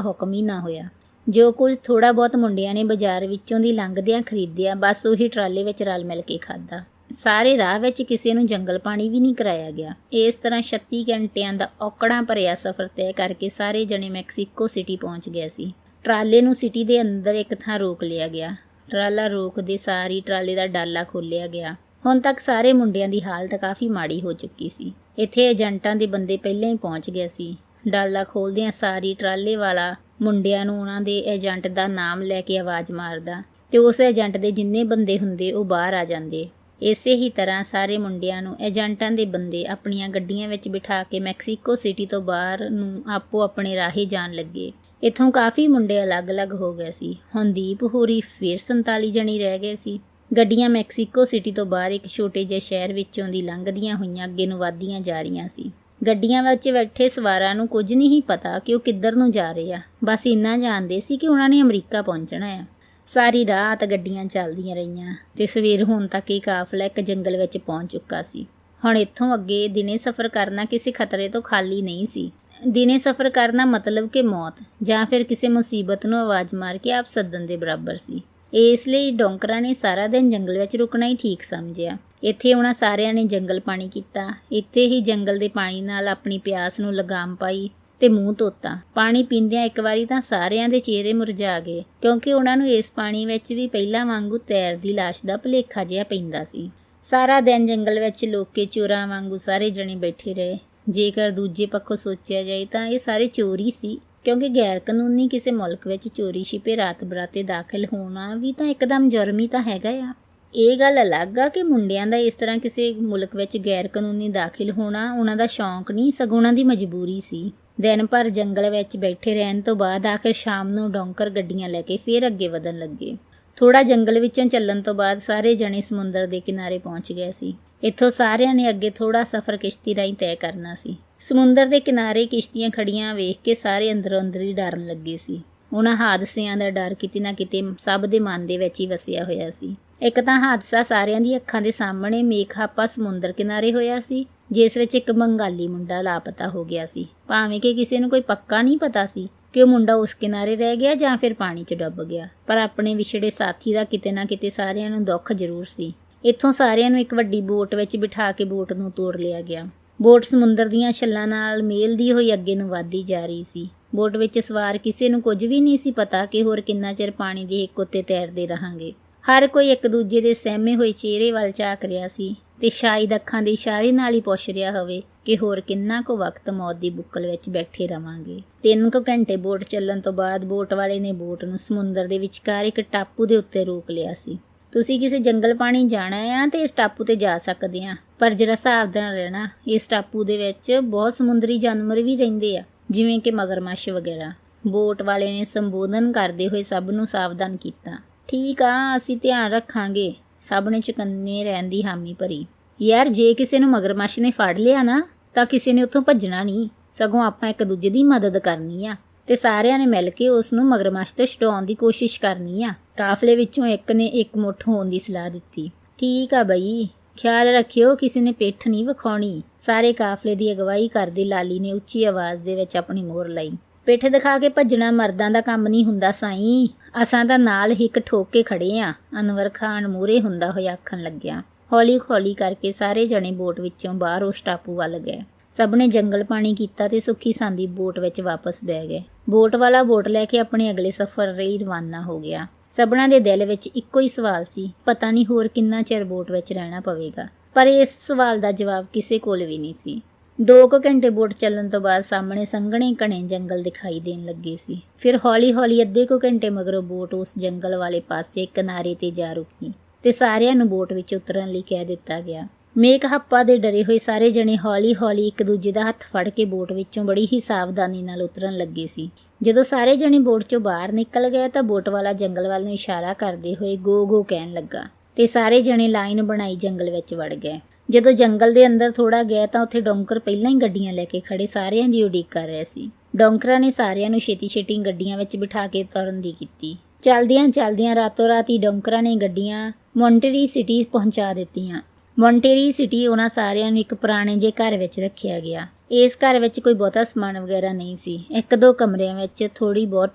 ਹੁਕਮ ਹੀ ਨਾ ਹੋਇਆ। ਜੋ ਕੁਝ ਥੋੜਾ ਬਹੁਤ ਮੁੰਡਿਆਂ ਨੇ ਬਾਜ਼ਾਰ ਵਿੱਚੋਂ ਦੀ ਲੰਘਦਿਆਂ ਖਰੀਦਿਆ, ਬਸ ਉਹੀ ਟਰਾਲੇ ਵਿੱਚ ਰਲ ਮਿਲ ਕੇ ਖਾਧਾ। ਸਾਰੇ ਰਾਹ ਵਿੱਚ ਕਿਸੇ ਨੂੰ ਜੰਗਲ ਪਾਣੀ ਵੀ ਨਹੀਂ ਕਰਾਇਆ ਗਿਆ। ਇਸ ਤਰ੍ਹਾਂ 36 ਘੰਟਿਆਂ ਦਾ ਔਕੜਾਂ ਭਰਿਆ ਸਫ਼ਰ ਤੈਅ ਕਰਕੇ ਸਾਰੇ ਜਣੇ ਮੈਕਸੀਕੋ ਸਿਟੀ ਪਹੁੰਚ ਗਏ ਸੀ। ਟਰਾਲੇ ਨੂੰ ਸਿਟੀ ਦੇ ਅੰਦਰ ਇੱਕ ਥਾਂ ਰੋਕ ਲਿਆ ਗਿਆ। ਟਰਾਲਾ ਰੋਕਦੇ ਸਾਰੀ ਟਰਾਲੇ ਦਾ ਡਾਲਾ ਖੋਲ੍ਹਿਆ ਗਿਆ। ਹੁਣ ਤੱਕ ਸਾਰੇ ਮੁੰਡਿਆਂ ਦੀ ਹਾਲਤ ਕਾਫੀ ਮਾੜੀ ਹੋ ਚੁੱਕੀ ਸੀ। ਇੱਥੇ ਏਜੰਟਾਂ ਦੇ ਬੰਦੇ ਪਹਿਲਾਂ ਹੀ ਪਹੁੰਚ ਗਏ ਸੀ। ਡਾਲਾ ਖੋਲ੍ਹਦਿਆਂ ਸਾਰੀ ਟਰਾਲੇ ਵਾਲਾ ਮੁੰਡਿਆਂ ਨੂੰ ਉਹਨਾਂ ਦੇ ਏਜੰਟ ਦਾ ਨਾਮ ਲੈ ਕੇ ਆਵਾਜ਼ ਮਾਰਦਾ ਤੇ ਉਸ ਏਜੰਟ ਦੇ ਜਿੰਨੇ ਬੰਦੇ ਹੁੰਦੇ ਉਹ ਬਾਹਰ ਆ ਜਾਂਦੇ। ਇਸੇ ਹੀ ਤਰ੍ਹਾਂ ਸਾਰੇ ਮੁੰਡਿਆਂ ਨੂੰ ਏਜੰਟਾਂ ਦੇ ਬੰਦੇ ਆਪਣੀਆਂ ਗੱਡੀਆਂ ਵਿੱਚ ਬਿਠਾ ਕੇ ਮੈਕਸੀਕੋ ਸਿਟੀ ਤੋਂ ਬਾਹਰ ਨੂੰ ਆਪੋ ਆਪਣੇ ਰਾਹੇ ਜਾਣ ਲੱਗੇ। ਇੱਥੋਂ ਕਾਫੀ ਮੁੰਡੇ ਅਲੱਗ-ਅਲੱਗ ਹੋ ਗਏ ਸੀ। ਹੁਣ ਦੀਪ ਹੋਰੀ ਫਿਰ 47 ਜਣੇ ਰਹਿ ਗਏ ਸੀ। ਗੱਡੀਆਂ ਮੈਕਸੀਕੋ ਸਿਟੀ ਤੋਂ ਬਾਹਰ ਇੱਕ ਛੋਟੇ ਜਿਹੇ ਸ਼ਹਿਰ ਵਿੱਚੋਂ ਦੀ ਲੰਘਦੀਆਂ ਹੋਈਆਂ ਅੱਗੇ ਨੂੰ ਵਧਦੀਆਂ ਜਾ ਰਹੀਆਂ ਸੀ। ਗੱਡੀਆਂ ਵਿੱਚ ਬੈਠੇ ਸਵਾਰਾਂ ਨੂੰ ਕੁਝ ਨਹੀਂ ਪਤਾ ਕਿ ਉਹ ਕਿੱਧਰ ਨੂੰ ਜਾ ਰਹੇ ਆ। ਬਸ ਇੰਨਾ ਜਾਣਦੇ ਸੀ ਕਿ ਉਹਨਾਂ ਨੇ ਅਮਰੀਕਾ ਪਹੁੰਚਣਾ ਆ। ਸਾਰੀ ਰਾਤ ਗੱਡੀਆਂ ਚੱਲਦੀਆਂ ਰਹੀਆਂ ਤੇ ਸਵੇਰ ਹੋਣ ਤੱਕ ਇਹ ਕਾਫਲਾ ਇੱਕ ਜੰਗਲ ਵਿੱਚ ਪਹੁੰਚ ਚੁੱਕਾ ਸੀ। ਹੁਣ ਇੱਥੋਂ ਅੱਗੇ ਦਿਨੇ ਸਫ਼ਰ ਕਰਨਾ ਕਿਸੇ ਖਤਰੇ ਤੋਂ ਖਾਲੀ ਨਹੀਂ ਸੀ। ਦਿਨੇ ਸਫ਼ਰ ਕਰਨਾ ਮਤਲਬ ਕਿ ਮੌਤ ਜਾਂ ਫਿਰ ਕਿਸੇ ਮੁਸੀਬਤ ਨੂੰ ਆਵਾਜ਼ ਮਾਰ ਕੇ ਆਪ ਸੱਦਣ ਦੇ ਬਰਾਬਰ ਸੀ। ਇਸ ਲਈ ਡੋਂਕਰਾਂ ਨੇ ਸਾਰਾ ਦਿਨ ਜੰਗਲ ਵਿੱਚ ਰੁਕਣਾ ਹੀ ਠੀਕ ਸਮਝਿਆ। ਇੱਥੇ ਉਹਨਾਂ ਸਾਰਿਆਂ ਨੇ ਜੰਗਲ ਪਾਣੀ ਕੀਤਾ। ਇੱਥੇ ਹੀ ਜੰਗਲ ਦੇ ਪਾਣੀ ਨਾਲ ਆਪਣੀ ਪਿਆਸ ਨੂੰ ਲਗਾਮ ਪਾਈ ਤੇ ਮੂੰਹ ਧੋਤਾ। ਪਾਣੀ ਪੀਂਦਿਆਂ ਇੱਕ ਵਾਰੀ ਤਾਂ ਸਾਰਿਆਂ ਦੇ ਚਿਹਰੇ ਮੁਰਝਾ ਗਏ, ਕਿਉਂਕਿ ਉਹਨਾਂ ਨੂੰ ਇਸ ਪਾਣੀ ਵਿੱਚ ਵੀ ਪਹਿਲਾਂ ਵਾਂਗੂ ਤੈਰਦੀ ਲਾਸ਼ ਦਾ ਭੁਲੇਖਾ ਜਿਹਾ ਪੈਂਦਾ ਸੀ। ਸਾਰਾ ਦਿਨ ਜੰਗਲ ਵਿੱਚ ਲੋਕੇ ਚੋਰਾਂ ਵਾਂਗੂ ਸਾਰੇ ਜਣੇ ਬੈਠੇ ਰਹੇ। ਜੇਕਰ ਦੂਜੇ ਪੱਖੋਂ ਸੋਚਿਆ ਜਾਏ ਤਾਂ ਇਹ ਸਾਰੇ ਚੋਰ ਹੀ ਸੀ, ਕਿਉਂਕਿ ਗੈਰ ਕਾਨੂੰਨੀ ਕਿਸੇ ਮੁਲਕ ਵਿੱਚ ਚੋਰੀ ਛਿਪੇ ਰਾਤ ਬਰਾਤੇ ਦਾਖਲ ਹੋਣਾ ਵੀ ਤਾਂ ਇੱਕਦਮ ਜੁਰਮ ਹੀ ਤਾਂ ਹੈਗਾ ਆ। ਇਹ ਗੱਲ ਅਲੱਗ ਆ ਕਿ ਮੁੰਡਿਆਂ ਦਾ ਇਸ ਤਰ੍ਹਾਂ ਕਿਸੇ ਮੁਲਕ ਵਿੱਚ ਗੈਰ ਕਾਨੂੰਨੀ ਦਾਖਲ ਹੋਣਾ ਉਹਨਾਂ ਦਾ ਸ਼ੌਂਕ ਨਹੀਂ, ਸਗੋਂ ਉਹਨਾਂ ਦੀ ਮਜਬੂਰੀ ਸੀ। ਦਿਨ ਭਰ ਜੰਗਲ ਵਿੱਚ ਬੈਠੇ ਰਹਿਣ ਤੋਂ ਬਾਅਦ ਆਖਿਰ ਸ਼ਾਮ ਨੂੰ ਡੋਂਕਰ ਗੱਡੀਆਂ ਲੈ ਕੇ ਫੇਰ ਅੱਗੇ ਵਧਣ ਲੱਗੇ। ਥੋੜਾ ਜੰਗਲ ਵਿੱਚੋਂ ਚੱਲਣ ਤੋਂ ਬਾਅਦ ਸਾਰੇ ਜਣੇ ਸਮੁੰਦਰ ਦੇ ਕਿਨਾਰੇ ਪਹੁੰਚ ਗਏ ਸੀ। ਇੱਥੋਂ ਸਾਰਿਆਂ ਨੇ ਅੱਗੇ ਥੋੜਾ ਸਫ਼ਰ ਕਿਸ਼ਤੀ ਰਾਹੀਂ ਤੈਅ ਕਰਨਾ ਸੀ। ਸਮੁੰਦਰ ਦੇ ਕਿਨਾਰੇ ਕਿਸ਼ਤੀਆਂ ਖੜੀਆਂ ਵੇਖ ਕੇ ਸਾਰੇ ਅੰਦਰੋਂ ਅੰਦਰ ਹੀ ਡਰਨ ਲੱਗੇ ਸੀ। ਉਹਨਾਂ ਹਾਦਸਿਆਂ ਦਾ ਡਰ ਕਿਤੇ ਨਾ ਕਿਤੇ ਸਭ ਦੇ ਮਨ ਦੇ ਵਿੱਚ ਹੀ ਵਸਿਆ ਹੋਇਆ ਸੀ। ਇੱਕ ਤਾਂ ਹਾਦਸਾ ਸਾਰਿਆਂ ਦੀ ਅੱਖਾਂ ਦੇ ਸਾਹਮਣੇ ਮੇਖਾਪਾ ਸਮੁੰਦਰ ਕਿਨਾਰੇ ਹੋਇਆ ਸੀ, ਜਿਸ ਵਿੱਚ ਇੱਕ ਬੰਗਾਲੀ ਮੁੰਡਾ ਲਾਪਤਾ ਹੋ ਗਿਆ ਸੀ। ਭਾਵੇਂ ਕਿ ਕਿਸੇ ਨੂੰ ਕੋਈ ਪੱਕਾ ਨਹੀਂ ਪਤਾ ਸੀ ਕਿ ਉਹ ਮੁੰਡਾ ਉਸ ਕਿਨਾਰੇ ਰਹਿ ਗਿਆ ਜਾਂ ਫਿਰ ਪਾਣੀ 'ਚ ਡੁੱਬ ਗਿਆ, ਪਰ ਆਪਣੇ ਵਿਛੜੇ ਸਾਥੀ ਦਾ ਕਿਤੇ ਨਾ ਕਿਤੇ ਸਾਰਿਆਂ ਨੂੰ ਦੁੱਖ ਜ਼ਰੂਰ ਸੀ। ਇੱਥੋਂ ਸਾਰਿਆਂ ਨੂੰ ਇੱਕ ਵੱਡੀ ਬੋਟ ਵਿੱਚ ਬਿਠਾ ਕੇ ਬੋਟ ਨੂੰ ਤੋਰ ਲਿਆ ਗਿਆ। ਬੋਟ ਸਮੁੰਦਰ ਦੀਆਂ ਛੱਲਾਂ ਨਾਲ ਮੇਲਦੀ ਹੋਈ ਅੱਗੇ ਨੂੰ ਵਧਦੀ ਜਾ ਰਹੀ ਸੀ। ਬੋਟ ਵਿੱਚ ਸਵਾਰ ਕਿਸੇ ਨੂੰ ਕੁਝ ਵੀ ਨਹੀਂ ਸੀ ਪਤਾ ਕਿ ਹੋਰ ਕਿੰਨਾ ਚਿਰ ਪਾਣੀ ਦੇ ਇੱਕ ਉੱਤੇ ਤੈਰਦੇ ਰਹਾਂਗੇ। ਹਰ ਕੋਈ ਇੱਕ ਦੂਜੇ ਦੇ ਸਹਿਮੇ ਹੋਏ ਚਿਹਰੇ ਵੱਲ ਝਾਕ ਰਿਹਾ ਸੀ ਤੇ ਸ਼ਾਇਦ ਅੱਖਾਂ ਦੇ ਇਸ਼ਾਰੇ ਨਾਲ ਹੀ ਪੁੱਛ ਰਿਹਾ ਹੋਵੇ ਕਿ ਹੋਰ ਕਿੰਨਾ ਕੁ ਵਕਤ ਮੌਤ ਦੀ ਬੁੱਕਲ ਵਿੱਚ ਬੈਠੇ ਰਵਾਂਗੇ। 3 ਘੰਟੇ ਬੋਟ ਚੱਲਣ ਤੋਂ ਬਾਅਦ ਬੋਟ ਵਾਲੇ ਨੇ ਬੋਟ ਨੂੰ ਸਮੁੰਦਰ ਦੇ ਵਿਚਕਾਰ ਇੱਕ ਟਾਪੂ ਦੇ ਉੱਤੇ ਰੋਕ ਲਿਆ ਸੀ। ਤੁਸੀਂ ਕਿਸੇ ਜੰਗਲ ਪਾਣੀ ਜਾਣਾ ਆ ਤੇ ਇਸ ਟਾਪੂ ਤੇ ਜਾ ਸਕਦੇ ਆ, ਪਰ ਜਰਾ ਸਾਵਧਾਨ ਰਹਿਣਾ। ਇਸ ਟਾਪੂ ਦੇ ਵਿੱਚ ਬਹੁਤ ਸਮੁੰਦਰੀ ਜਾਨਵਰ ਵੀ ਰਹਿੰਦੇ ਆ, ਜਿਵੇਂ ਕਿ ਮਗਰਮੱਛ ਵਗੈਰਾ। ਬੋਟ ਵਾਲੇ ਨੇ ਸੰਬੋਧਨ ਕਰਦੇ ਹੋਏ ਸਭ ਨੂੰ ਸਾਵਧਾਨ ਕੀਤਾ। ਠੀਕ ਆ, ਅਸੀਂ ਧਿਆਨ ਰੱਖਾਂਗੇ, ਸਭ ਨੇ ਚੁਕੰਨੇ ਰਹਿਣ ਦੀ ਹਾਮੀ ਭਰੀ। ਯਾਰ, ਜੇ ਕਿਸੇ ਨੂੰ ਮਗਰਮੱਛ ਨੇ ਫੜ ਲਿਆ ਨਾ ਤਾਂ ਕਿਸੇ ਨੇ ਉੱਥੋਂ ਭੱਜਣਾ ਨਹੀਂ, ਸਗੋਂ ਆਪਾਂ ਇੱਕ ਦੂਜੇ ਦੀ ਮਦਦ ਕਰਨੀ ਆ ਤੇ ਸਾਰਿਆਂ ਨੇ ਮਿਲ ਕੇ ਉਸ ਨੂੰ ਮਗਰਮੱਛ ਤੋਂ ਛਡਾਉਣ ਦੀ ਕੋਸ਼ਿਸ਼ ਕਰਨੀ ਆ। ਕਾਫਲੇ ਵਿੱਚੋਂ ਇੱਕ ਨੇ ਇੱਕ ਮੁੱਠ ਹੋਣ ਦੀ ਸਲਾਹ ਦਿੱਤੀ। ਠੀਕ ਆ ਬਈ, ਖਿਆਲ ਰੱਖਿਓ ਕਿਸੇ ਨੇ ਪਿੱਠ ਨਹੀਂ ਵਿਖਾਉਣੀ। ਸਾਰੇ ਕਾਫਲੇ ਦੀ ਅਗਵਾਈ ਕਰਦੇ ਲਾਲੀ ਨੇ ਉੱਚੀ ਆਵਾਜ਼ ਦੇ ਵਿੱਚ ਆਪਣੀ ਮੋਹਰ ਲਾਈ। ਪਿੱਠ ਦਿਖਾ ਕੇ ਭੱਜਣਾ ਮਰਦਾਂ ਦਾ ਕੰਮ ਨਹੀਂ ਹੁੰਦਾ ਸਾਈਂ, ਅਸਾਂ ਤਾਂ ਨਾਲ ਹਿੱਕ ਠੋਕ ਕੇ ਖੜੇ ਆ, ਅਨਵਰ ਖਾਨ ਮੂਹਰੇ ਹੁੰਦਾ ਹੋਇਆ ਆਖਣ ਲੱਗਿਆ। ਹੌਲੀ ਹੌਲੀ ਕਰਕੇ ਸਾਰੇ ਜਣੇ ਬੋਟ ਵਿੱਚੋਂ ਬਾਹਰ ਉਸ ਟਾਪੂ ਵੱਲ ਗਏ। ਸਭ ਨੇ ਜੰਗਲ ਪਾਣੀ ਕੀਤਾ ਤੇ ਸੁੱਖੀ ਸਾਂਦੀ ਬੋਟ ਵਿੱਚ ਵਾਪਸ ਬਹਿ ਗਏ। ਬੋਟ ਵਾਲਾ ਬੋਟ ਲੈ ਕੇ ਆਪਣੇ ਅਗਲੇ ਸਫ਼ਰ ਲਈ ਰਵਾਨਾ ਹੋ ਗਿਆ। ਸਭਨਾਂ ਦੇ ਦਿਲ ਵਿੱਚ ਇੱਕੋ ਹੀ ਸਵਾਲ ਸੀ, ਪਤਾ ਨਹੀਂ ਹੋਰ ਕਿੰਨਾ ਚਿਰ ਬੋਟ ਵਿੱਚ ਰਹਿਣਾ ਪਵੇਗਾ। ਪਰ ਇਸ ਸਵਾਲ ਦਾ ਜਵਾਬ ਕਿਸੇ ਕੋਲ ਵੀ ਨਹੀਂ ਸੀ। 2 ਘੰਟੇ ਬੋਟ ਚੱਲਣ ਤੋਂ ਬਾਅਦ ਸਾਹਮਣੇ ਸੰਘਣੇ ਘਣੇ ਜੰਗਲ ਦਿਖਾਈ ਦੇਣ ਲੱਗੇ ਸੀ। ਫਿਰ ਹੌਲੀ ਹੌਲੀ ਅੱਧੇ ਕੁ ਘੰਟੇ ਮਗਰੋਂ ਬੋਟ ਉਸ ਜੰਗਲ ਵਾਲੇ ਪਾਸੇ ਕਿਨਾਰੇ ਤੇ ਜਾ ਰੁਕੀ ਤੇ ਸਾਰਿਆਂ ਨੂੰ ਬੋਟ ਵਿੱਚ ਉਤਰਨ ਲਈ ਕਹਿ ਦਿੱਤਾ ਗਿਆ। ਮੇਘਹੱਪਾ ਦੇ ਡਰੇ ਹੋਏ ਸਾਰੇ ਜਣੇ ਹੌਲੀ ਹੌਲੀ ਇੱਕ ਦੂਜੇ ਦਾ ਹੱਥ ਫੜ ਕੇ ਬੋਟ ਵਿੱਚੋਂ ਬੜੀ ਹੀ ਸਾਵਧਾਨੀ ਨਾਲ ਉਤਰਨ ਲੱਗੇ ਸੀ। ਜਦੋਂ ਸਾਰੇ ਜਣੇ ਬੋਟ ਚੋਂ ਬਾਹਰ ਨਿਕਲ ਗਏ ਤਾਂ ਬੋਟ ਵਾਲਾ ਜੰਗਲ ਵੱਲ ਨੂੰ ਇਸ਼ਾਰਾ ਕਰਦੇ ਹੋਏ ਗੋ ਗੋ ਕਹਿਣ ਲੱਗਾ ਤੇ ਸਾਰੇ ਜਣੇ ਲਾਈਨ ਬਣਾਈ ਜੰਗਲ ਵਿੱਚ ਵੜ ਗਏ। ਜਦੋਂ ਜੰਗਲ ਦੇ ਅੰਦਰ ਥੋੜਾ ਗਿਆ ਤਾਂ ਉੱਥੇ ਡੋਂਕਰ ਪਹਿਲਾਂ ਹੀ ਗੱਡੀਆਂ ਲੈ ਕੇ ਖੜੇ ਸਾਰਿਆਂ ਦੀ ਉਡੀਕ ਕਰ ਰਹੇ ਸੀ। ਡੋਂਕਰਾਂ ਨੇ ਸਾਰਿਆਂ ਨੂੰ ਛੇਤੀ ਛੇਤੀ ਗੱਡੀਆਂ ਵਿੱਚ ਬਿਠਾ ਕੇ ਤੁਰਨ ਦੀ ਕੀਤੀ। ਚਲਦਿਆਂ ਚਲਦਿਆਂ ਰਾਤੋਂ ਰਾਤ ਹੀ ਡੋਂਕਰਾਂ ਨੇ ਗੱਡੀਆਂ ਮੌਂਟੇਰੀ ਸਿਟੀ ਪਹੁੰਚਾ ਦਿੱਤੀਆਂ। ਮੌਂਟੇਰੀ ਸਿਟੀ ਉਹਨਾਂ ਸਾਰਿਆਂ ਨੂੰ ਇੱਕ ਪੁਰਾਣੇ ਜਿਹੇ ਘਰ ਵਿੱਚ ਰੱਖਿਆ ਗਿਆ। ਇਸ ਘਰ ਵਿੱਚ ਕੋਈ ਬਹੁਤਾ ਸਮਾਨ ਵਗੈਰਾ ਨਹੀਂ ਸੀ। 1-2 ਕਮਰਿਆਂ ਵਿੱਚ ਥੋੜੀ ਬਹੁਤ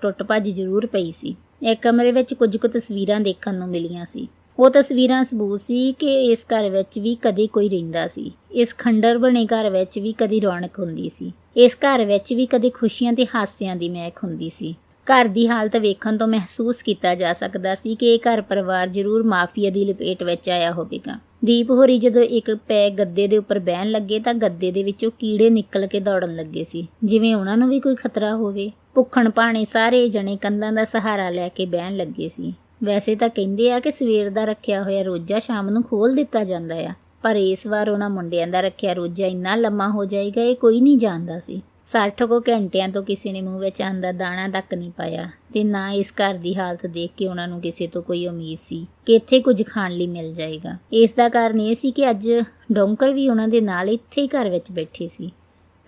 ਟੁੱਟ ਭੱਜ ਜ਼ਰੂਰ ਪਈ ਸੀ। ਇੱਕ ਕਮਰੇ ਵਿੱਚ ਕੁਝ ਕੁ ਤਸਵੀਰਾਂ ਦੇਖਣ ਨੂੰ ਮਿਲੀਆਂ ਸੀ। ਉਹ ਤਸਵੀਰਾਂ ਸਬੂਤ ਸੀ ਕਿ ਇਸ ਘਰ ਵਿੱਚ ਵੀ ਕਦੇ ਕੋਈ ਰਹਿੰਦਾ ਸੀ। ਇਸ ਖੰਡਰ ਬਣੇ ਘਰ ਵਿੱਚ ਵੀ ਕਦੀ ਰੌਣਕ ਹੁੰਦੀ ਸੀ। ਇਸ ਘਰ ਵਿੱਚ ਵੀ ਕਦੇ ਖੁਸ਼ੀਆਂ ਤੇ ਹਾਸਿਆਂ ਦੀ ਮਹਿਕ ਹੁੰਦੀ ਸੀ। ਘਰ ਦੀ ਹਾਲਤ ਵੇਖਣ ਤੋਂ ਮਹਿਸੂਸ ਕੀਤਾ ਜਾ ਸਕਦਾ ਸੀ ਕਿ ਇਹ ਘਰ ਪਰਿਵਾਰ ਜ਼ਰੂਰ ਮਾਫੀਆ ਦੀ ਲਪੇਟ ਵਿੱਚ ਆਇਆ ਹੋਵੇਗਾ। ਦੀਪ ਹੋਰੀ ਜਦੋਂ ਇੱਕ ਪੈ ਗੱਦੇ ਦੇ ਉੱਪਰ ਬਹਿਣ ਲੱਗੇ ਤਾਂ ਗੱਦੇ ਦੇ ਵਿੱਚੋਂ ਕੀੜੇ ਨਿਕਲ ਕੇ ਦੌੜਨ ਲੱਗੇ ਸੀ, ਜਿਵੇਂ ਉਹਨਾਂ ਨੂੰ ਵੀ ਕੋਈ ਖਤਰਾ ਹੋਵੇ। ਭੁੱਖਣ ਭਾਣੇ ਸਾਰੇ ਜਣੇ ਕੰਧਾਂ ਦਾ ਸਹਾਰਾ ਲੈ ਕੇ ਬਹਿਣ ਲੱਗੇ ਸੀ। ਵੈਸੇ ਤਾਂ ਕਹਿੰਦੇ ਆ ਕਿ ਸਵੇਰ ਦਾ ਰੱਖਿਆ ਹੋਇਆ ਰੋਜ਼ਾ ਸ਼ਾਮ ਨੂੰ ਖੋਲ ਦਿੱਤਾ ਜਾਂਦਾ ਆ, ਪਰ ਇਸ ਵਾਰ ਉਹਨਾਂ ਮੁੰਡਿਆਂ ਦਾ ਰੱਖਿਆ ਰੋਜ਼ਾ ਇੰਨਾ ਲੰਮਾ ਹੋ ਜਾਏਗਾ ਇਹ ਕੋਈ ਨਹੀਂ ਜਾਣਦਾ ਸੀ। 60 ਕੁ ਘੰਟਿਆਂ ਤੋਂ ਕਿਸੇ ਨੇ ਮੂੰਹ ਵਿੱਚ ਅੰਨ ਦਾ ਦਾਣਾ ਤੱਕ ਨਹੀਂ ਪਾਇਆ ਤੇ ਨਾ ਇਸ ਘਰ ਦੀ ਹਾਲਤ ਦੇਖ ਕੇ ਉਹਨਾਂ ਨੂੰ ਕਿਸੇ ਤੋਂ ਕੋਈ ਉਮੀਦ ਸੀ ਕਿ ਇੱਥੇ ਕੁਝ ਖਾਣ ਲਈ ਮਿਲ ਜਾਏਗਾ। ਇਸ ਦਾ ਕਾਰਨ ਇਹ ਸੀ ਕਿ ਅੱਜ ਡੌਂਕਰ ਵੀ ਉਹਨਾਂ ਦੇ ਨਾਲ ਇੱਥੇ ਹੀ ਘਰ ਵਿੱਚ ਬੈਠੇ ਸੀ।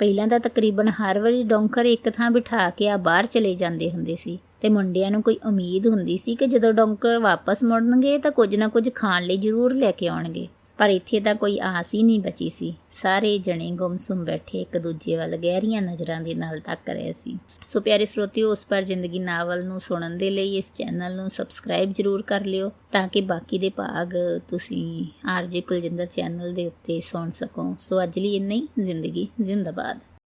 ਪਹਿਲਾਂ ਤਾਂ ਤਕਰੀਬਨ ਹਰ ਵਾਰੀ ਡੌਂਕਰ ਇੱਕ ਥਾਂ ਬਿਠਾ ਕੇ ਆ ਬਾਹਰ ਚਲੇ ਜਾਂਦੇ ਹੁੰਦੇ ਸੀ ਤੇ ਮੁੰਡਿਆਂ ਨੂੰ ਕੋਈ ਉਮੀਦ ਹੁੰਦੀ ਸੀ ਕਿ ਜਦੋਂ ਡੌਂਕਰ ਵਾਪਸ ਮੁੜਨਗੇ ਤਾਂ ਕੁਝ ਨਾ ਕੁਝ ਖਾਣ ਲਈ ਜ਼ਰੂਰ ਲੈ ਕੇ ਆਉਣਗੇ, ਪਰ ਇੱਥੇ ਤਾਂ ਕੋਈ ਆਸ ਹੀ ਨਹੀਂ ਬਚੀ ਸੀ। ਸਾਰੇ ਜਣੇ ਗੁੰਮਸੁੰਮ ਬੈਠੇ ਇੱਕ ਦੂਜੇ ਵੱਲ ਗਹਿਰੀਆਂ ਨਜ਼ਰਾਂ ਦੇ ਨਾਲ ਤੱਕ ਰਹੇ ਸੀ। ਸੋ ਪਿਆਰੇ ਸਰੋਤਿਓ, ਉਸ ਪਰ ਜ਼ਿੰਦਗੀ ਨਾਵਲ ਨੂੰ ਸੁਣਨ ਦੇ ਲਈ ਇਸ ਚੈਨਲ ਨੂੰ ਸਬਸਕ੍ਰਾਈਬ ਜ਼ਰੂਰ ਕਰ ਲਿਓ ਤਾਂ ਕਿ ਬਾਕੀ ਦੇ ਭਾਗ ਤੁਸੀਂ ਆਰਜੇ ਕੁਲਜਿੰਦਰ ਚੈਨਲ ਦੇ ਉੱਤੇ ਸੁਣ ਸਕੋ। ਸੋ ਅੱਜ ਲਈ ਇੰਨਾ ਹੀ। ਜ਼ਿੰਦਗੀ ਜ਼ਿੰਦਾਬਾਦ।